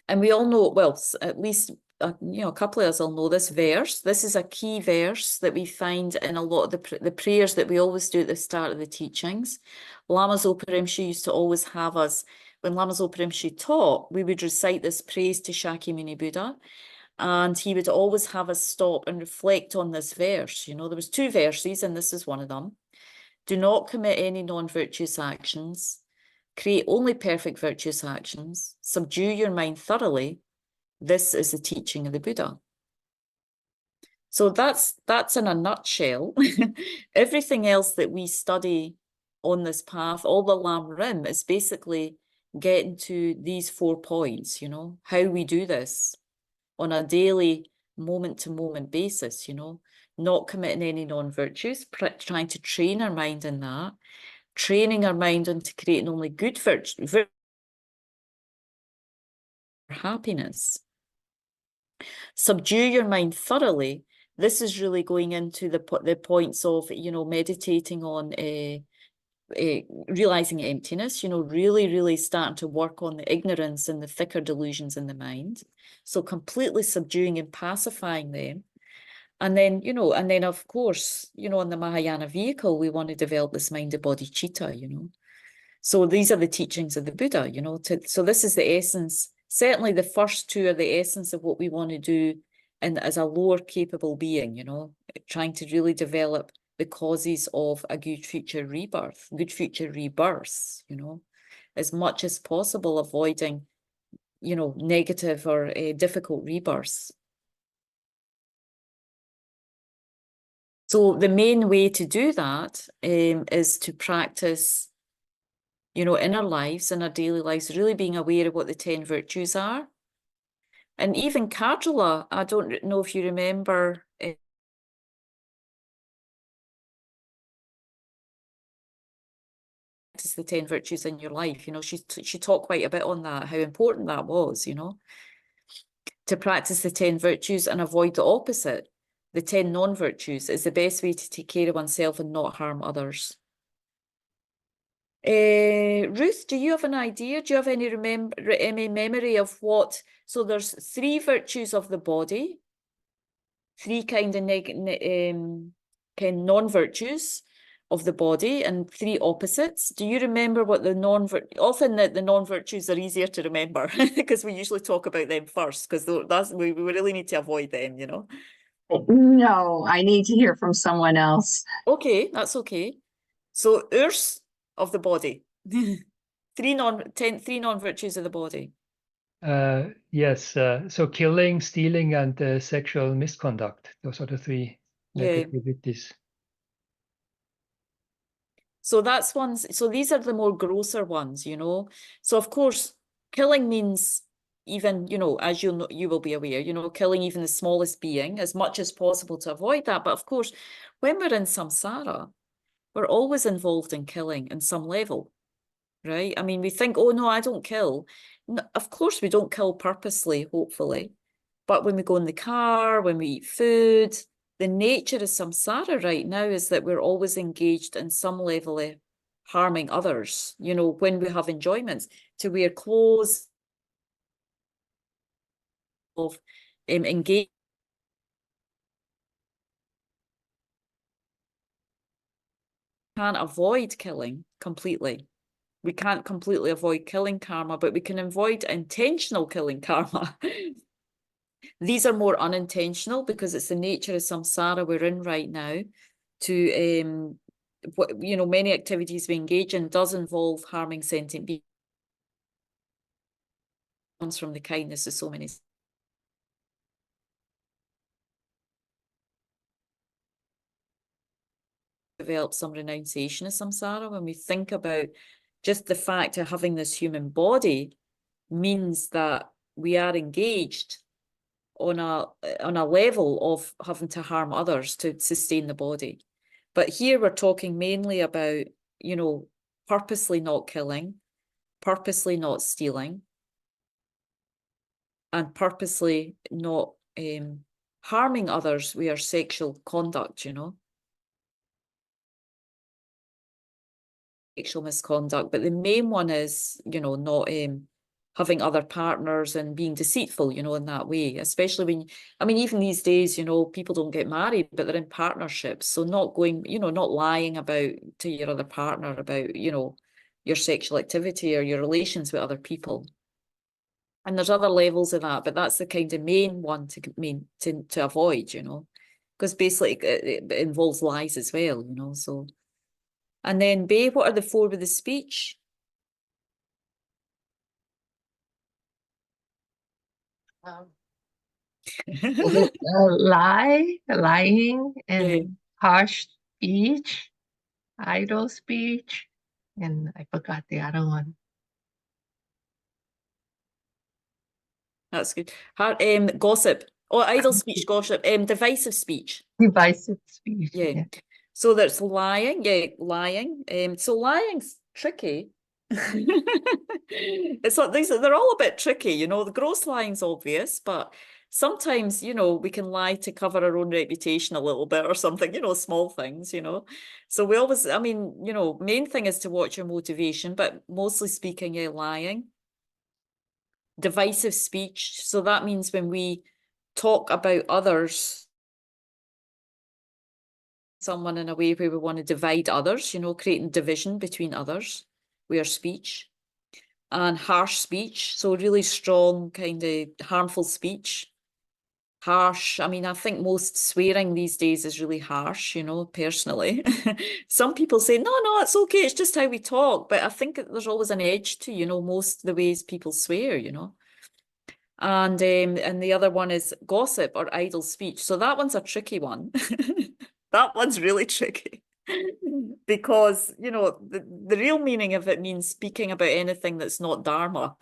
And we all know, well, at least you know, a couple of us will know this verse. This is a key verse that we find in a lot of the prayers that we always do at the start of the teachings. Lama Zopa Rinpoche used to always have us, when Lama Zopa Rinpoche taught, we would recite this praise to Shakyamuni Buddha, and he would always have us stop and reflect on this verse. You know, there was 2 verses, and this is one of them. Do not commit any non-virtuous actions. Create only perfect virtuous actions. Subdue your mind thoroughly. This is the teaching of the Buddha. So that's in a nutshell. Everything else that we study on this path, all the Lam Rim, is basically getting to these 4 points, you know, how we do this on a daily, moment-to-moment basis, you know, not committing any non-virtues, trying to train our mind in that, training our mind into creating only good virtue, happiness. Subdue your mind thoroughly. This is really going into the points of, you know, meditating on realizing emptiness, you know, really starting to work on the ignorance and the thicker delusions in the mind. So completely subduing and pacifying them. And then, you know, and then of course, you know, on the Mahayana vehicle, we want to develop this mind of bodhicitta, you know. So these are the teachings of the Buddha, you know, so this is the essence. Certainly the first 2 are the essence of what we want to do and as a lower capable being, you know, trying to really develop the causes of a good future rebirth, good future rebirths, you know, as much as possible, avoiding, you know, negative or difficult rebirths. So the main way to do that is to practice, you know, in our lives, in our daily lives, really being aware of what the 10 virtues are. And even Kajala, I don't know if you remember, practice the 10 virtues in your life. You know, she talked quite a bit on that, how important that was, you know, to practice the 10 virtues and avoid the opposite. The 10 non-virtues is the best way to take care of oneself and not harm others. Ruth, do you have an idea? Do you have any memory of what? So there's 3 virtues of the body, 3 kind of non-virtues of the body, and 3 opposites. Do you remember what the often the non-virtues are easier to remember because we usually talk about them first, because we really need to avoid them, you know. No, I need to hear from someone else. Okay, that's okay. So Urs of the body. 3 non-virtues of the body. Yes, so killing, stealing, and sexual misconduct. Those are the 3 negativities. So that's ones. So these are the more grosser ones, you know. So of course, killing means even, you know, as you will be aware, you know, killing even the smallest being as much as possible to avoid that. But of course, when we're in samsara, we're always involved in killing in some level, right? I mean, we think, oh no, I don't kill. No, of course, we don't kill purposely, hopefully. But when we go in the car, when we eat food, the nature of samsara right now is that we're always engaged in some level of harming others, you know, when we have enjoyments, to wear clothes, of engage. Can't avoid killing completely. We can't completely avoid killing karma, but we can avoid intentional killing karma. These are more unintentional because it's the nature of samsara we're in right now. To what, you know, many activities we engage in does involve harming sentient beings. Comes from the kindness of so many. Develop some renunciation of samsara when we think about just the fact of having this human body means that we are engaged on a level of having to harm others to sustain the body. But here we're talking mainly about, you know, purposely not killing, purposely not stealing, and purposely not harming others with our sexual conduct, you know. Sexual misconduct, but the main one is, you know, not having other partners and being deceitful, you know, in that way, especially when, I mean, even these days, you know, people don't get married, but they're in partnerships. So not going, you know, not lying about to your other partner about, you know, your sexual activity or your relations with other people. And there's other levels of that, but that's the kind of main one to avoid, you know, because basically it involves lies as well, you know, so. And then B, what are the four with the speech? Lying, and Yeah. harsh speech, idle speech, and I forgot the other one. That's good. Gossip. Oh, idle speech, gossip. Divisive speech. Divisive speech. Yeah. Yeah. So there's lying. Yeah, lying. So lying's tricky. It's like they're all a bit tricky, you know. The gross lying's obvious, but sometimes, you know, we can lie to cover our own reputation a little bit or something, you know, small things, you know. So we always, I mean, you know, main thing is to watch your motivation, but mostly speaking, yeah, lying. Divisive speech. So that means when we talk about others, someone in a way where we want to divide others, you know, creating division between others with our speech. And harsh speech, so really strong, kind of harmful speech. Harsh, I mean, I think most swearing these days is really harsh, you know, personally. Some people say, no, it's okay, it's just how we talk. But I think there's always an edge to, you know, most of the ways people swear, you know. And the other one is gossip or idle speech. So that one's a tricky one. That one's really tricky. Because, you know, the real meaning of it means speaking about anything that's not Dharma.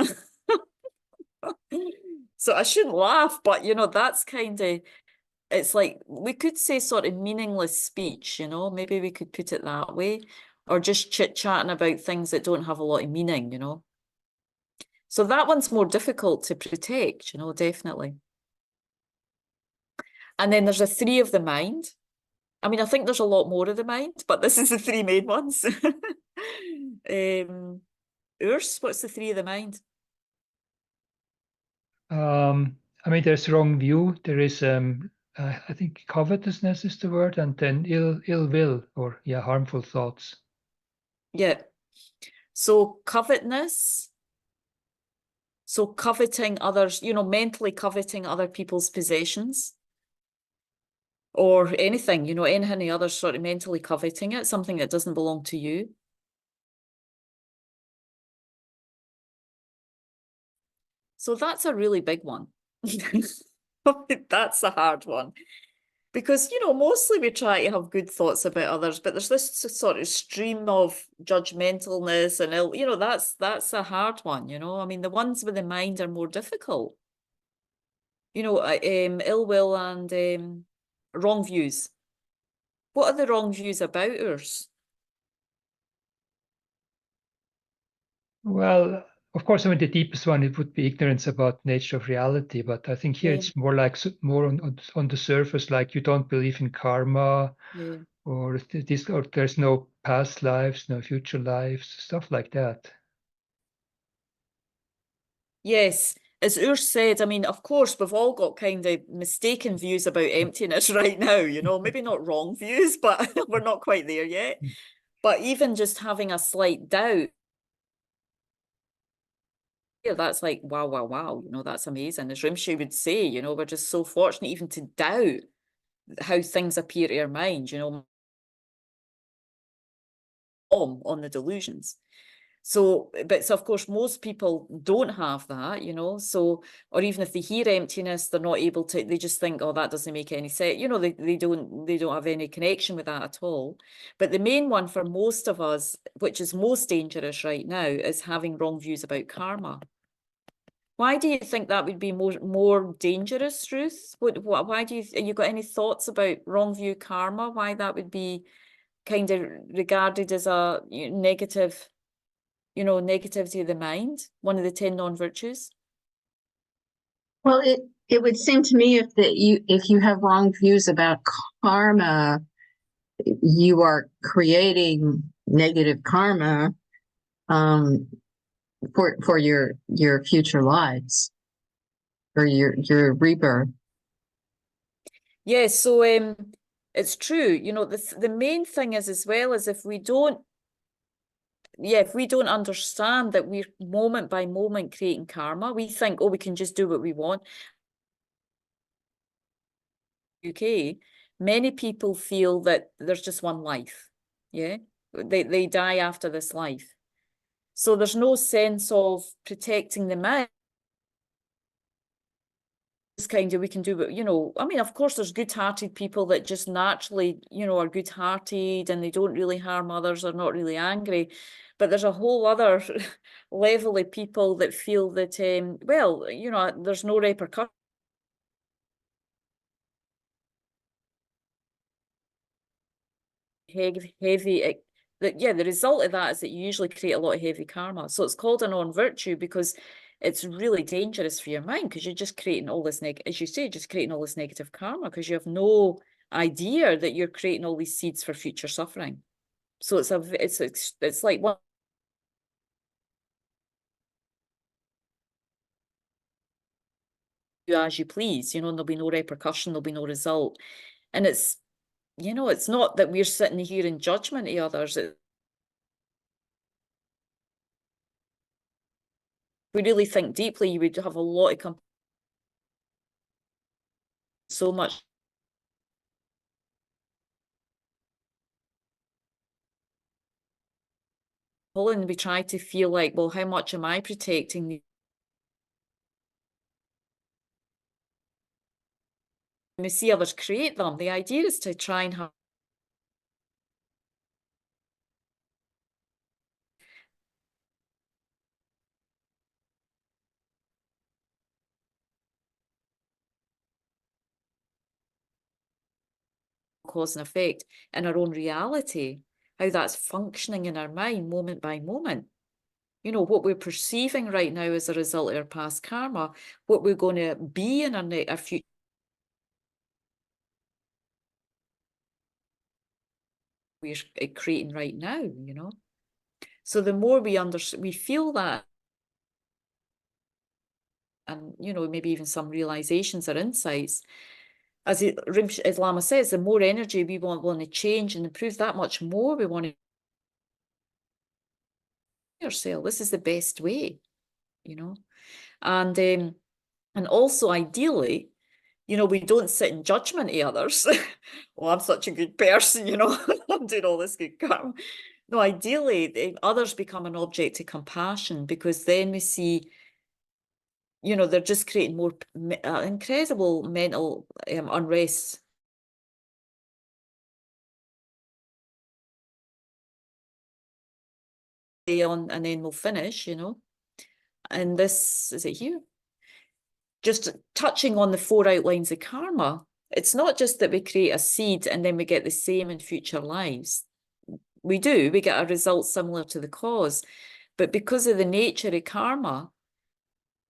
So I shouldn't laugh, but, you know, that's kind of, it's like, we could say sort of meaningless speech, you know, maybe we could put it that way, or just chit-chatting about things that don't have a lot of meaning, you know. So that one's more difficult to protect, you know, definitely. And then there's a three of the mind. I mean, I think there's a lot more of the mind, but this is the three main ones. Urs, what's the three of the mind? I mean, there's wrong view. There is, I think, covetousness is the word, and then ill will, or yeah, harmful thoughts. Yeah. So covetousness. So coveting others, you know, mentally coveting other people's possessions or anything, you know, any other sort of mentally coveting it, something that doesn't belong to you. So that's a really big one. That's a hard one. Because, you know, mostly we try to have good thoughts about others, but there's this sort of stream of judgmentalness and ill, you know, that's a hard one, you know. I mean, the ones with the mind are more difficult. You know, ill will and wrong views. What are the wrong views about us? Well, of course, I mean, the deepest one, it would be ignorance about nature of reality. But I think here Yeah. it's more like more on the surface, like you don't believe in karma, Yeah. or this, or there's no past lives, no future lives, stuff like that. Yes, as Urs said, I mean, of course, we've all got kind of mistaken views about emptiness right now, you know, maybe not wrong views, but we're not quite there yet. But even just having a slight doubt that's like, wow, wow, wow, you know, that's amazing. As Rinpoche would say, you know, we're just so fortunate even to doubt how things appear to our mind, you know, on the delusions. So, but so of course, most people don't have that, you know, so, or even if they hear emptiness, they're not able to, they just think, oh, that doesn't make any sense. You know, they don't have any connection with that at all. But the main one for most of us, which is most dangerous right now, is having wrong views about karma. Why do you think that would be more dangerous, Ruth? Why do you got any thoughts about wrong view karma? Why that would be kind of regarded as a negative, you know, negativity of the mind, one of the 10 non-virtues? Well, it would seem to me if you have wrong views about karma, you are creating negative karma for your future lives or your rebirth. Yeah, so it's true. You know, the main thing is, as well, as if we don't understand that we're moment by moment creating karma, we think, oh, we can just do what we want. UK, many people feel that there's just one life. Yeah, they die after this life. So there's no sense of protecting the mind. It's kind of, we can do what, you know, I mean, of course, there's good-hearted people that just naturally, you know, are good-hearted and they don't really harm others, are not really angry. But there's a whole other level of people that feel that, well, you know, there's no repercussion. Heavy, the result of that is that you usually create a lot of heavy karma. So it's called a non-virtue because it's really dangerous for your mind, because you're just creating all this as you say, just creating all this negative karma because you have no idea that you're creating all these seeds for future suffering. So it's like one. Do as you please, you know, and there'll be no repercussion, there'll be no result. And it's, you know, it's not that we're sitting here in judgment of others. We really think deeply, you would have a lot of so much. And we try to feel like, well, how much am I protecting? We see others create them. The idea is to try and have cause and effect in our own reality, how that's functioning in our mind moment by moment. You know, what we're perceiving right now as a result of our past karma, what we're going to be in our future. We're creating right now, you know. So the more we feel that, and you know, maybe even some realizations or insights, as Lama says, the more energy we want to change and improve, that much more we want to ourselves. This is the best way, you know. And also ideally, you know, we don't sit in judgment of others. Well, I'm such a good person, you know, I'm doing all this good karma. No, ideally, others become an object of compassion, because then we see, you know, they're just creating more incredible mental unrest. On, and then we'll finish, you know. And this, is it here? Just touching on the 4 outlines of karma. It's not just that we create a seed and then we get the same in future lives. We get a result similar to the cause. But because of the nature of karma,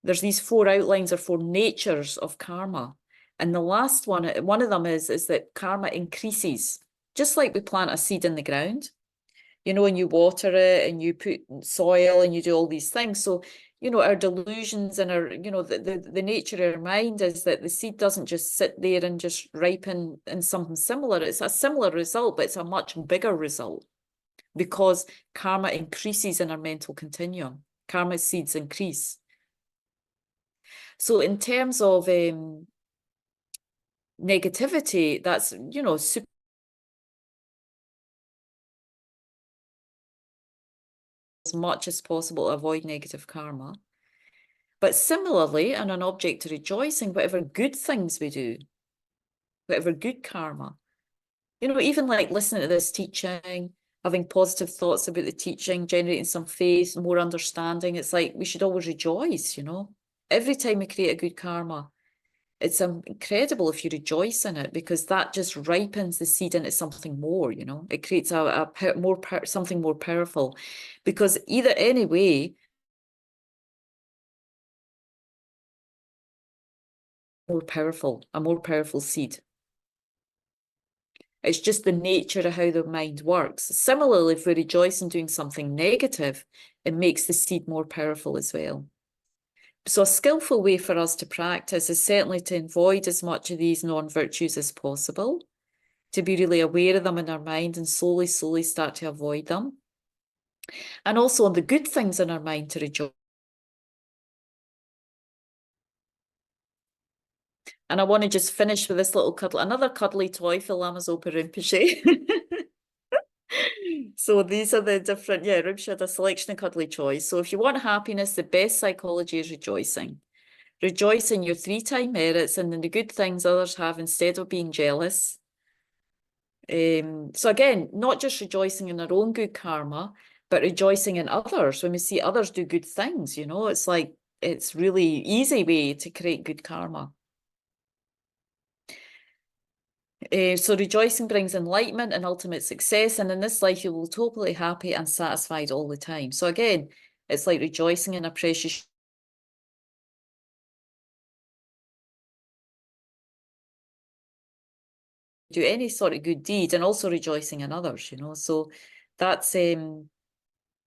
there's these 4 outlines or 4 natures of karma. And the last one of them is that karma increases. Just like we plant a seed in the ground, you know, and you water it and you put soil and you do all these things. So, you know, our delusions and our, you know, the nature of our mind is that the seed doesn't just sit there and just ripen in something similar. It's a similar result, but it's a much bigger result, because karma increases in our mental continuum. Karma seeds increase. So in terms of negativity, that's, you know, super as much as possible to avoid negative karma. But similarly, and an object to rejoicing, whatever good things we do, whatever good karma, you know, even like listening to this teaching, having positive thoughts about the teaching, generating some faith, more understanding, it's like we should always rejoice, you know. Every time we create a good karma, it's incredible if you rejoice in it, because that just ripens the seed into something more, you know. It creates something more powerful, because either anyway, a more powerful seed. It's just the nature of how the mind works. Similarly, if we rejoice in doing something negative, it makes the seed more powerful as well. So a skillful way for us to practice is certainly to avoid as much of these non-virtues as possible, to be really aware of them in our mind and slowly, slowly start to avoid them. And also on the good things in our mind to rejoice. And I want to just finish with this little another cuddly toy for Lama Zopa Rinpoche. So these are the different, Rinpoche had a selection of cuddly toys. So if you want happiness, the best psychology is rejoicing. Rejoice in your 3-time merits and in the good things others have instead of being jealous. So again, not just rejoicing in our own good karma, but rejoicing in others. When we see others do good things, you know, it's like, it's really easy way to create good karma. So rejoicing brings enlightenment and ultimate success, and in this life you will be totally happy and satisfied all the time. So again, it's like rejoicing in a precious do any sort of good deed, and also rejoicing in others, you know. So that's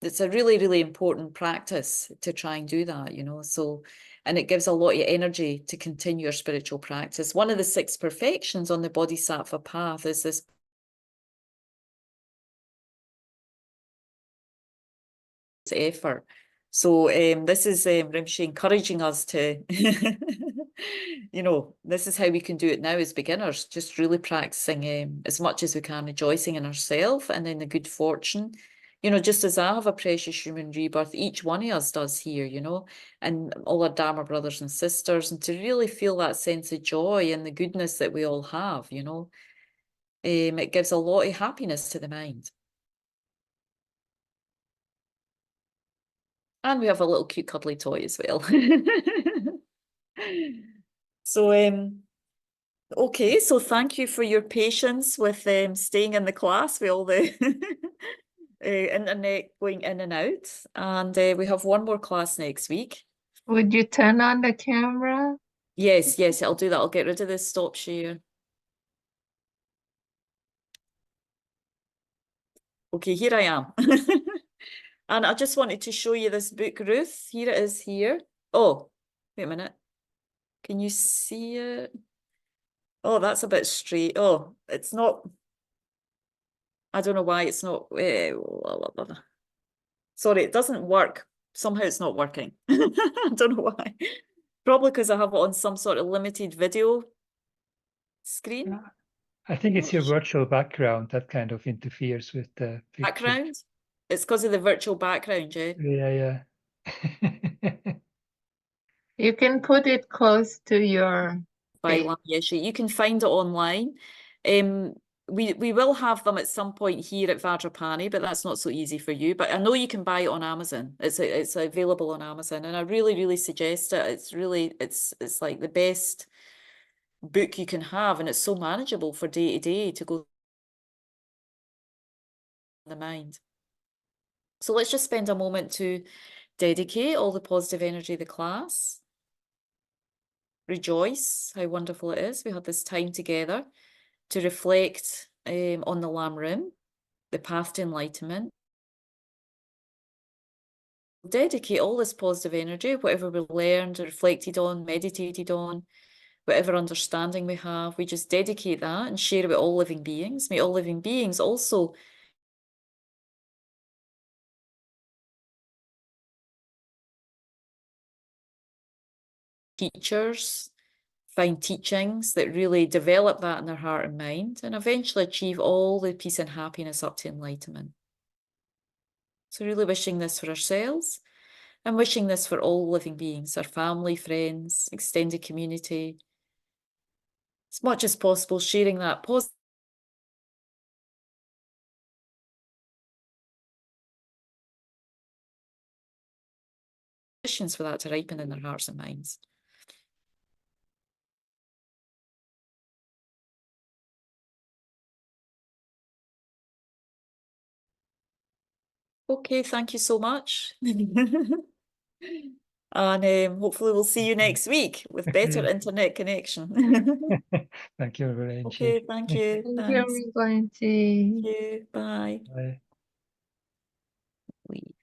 it's a really, really important practice to try and do that, you know. So, and it gives a lot of energy to continue your spiritual practice. One of the 6 perfections on the Bodhisattva path is this effort. So this is Rinpoche encouraging us to, you know, this is how we can do it now as beginners, just really practicing as much as we can, rejoicing in ourselves and in the good fortune. You know, just as I have a precious human rebirth, each one of us does here, you know, and all our Dharma brothers and sisters, and to really feel that sense of joy and the goodness that we all have, you know, it gives a lot of happiness to the mind. And we have a little cute cuddly toy as well. So, okay, so thank you for your patience with staying in the class with all the internet going in and out. And we have one more class next week. Would you turn on the camera? Yes, I'll do that. I'll get rid of this stop share. Okay, here I am. And I just wanted to show you this book, Ruth. Here it is here. Oh, wait a minute. Can you see it? Oh, that's a bit straight. Oh, it's not. I don't know why it's not. Sorry, it doesn't work. Somehow it's not working. I don't know why. Probably because I have it on some sort of limited video screen. Yeah. I think it's your virtual background that kind of interferes with the picture. Background? It's because of the virtual background, yeah. Yeah. You can put it close to your face. Yes, you can find it online. We will have them at some point here at Vajrapani, but that's not so easy for you. But I know you can buy it on Amazon. It's available on Amazon, and I really, really suggest it. It's really it's like the best book you can have, and it's so manageable for day to day to go in the mind. So let's just spend a moment to dedicate all the positive energy of the class. Rejoice how wonderful it is. We had this time together to reflect on the Lam Rim, the path to enlightenment. Dedicate all this positive energy, whatever we learned, reflected on, meditated on, whatever understanding we have, we just dedicate that and share it with all living beings. May all living beings also teachers, find teachings that really develop that in their heart and mind, and eventually achieve all the peace and happiness up to enlightenment. So really wishing this for ourselves and wishing this for all living beings, our family, friends, extended community. As much as possible, sharing that positive conditions for that to ripen in their hearts and minds. Okay, thank you so much. And hopefully we'll see you next week with better internet connection. Thank you, Angie. Okay, thank you. Thank Thanks. you, Angie. Thank you. Bye. Bye. Leave.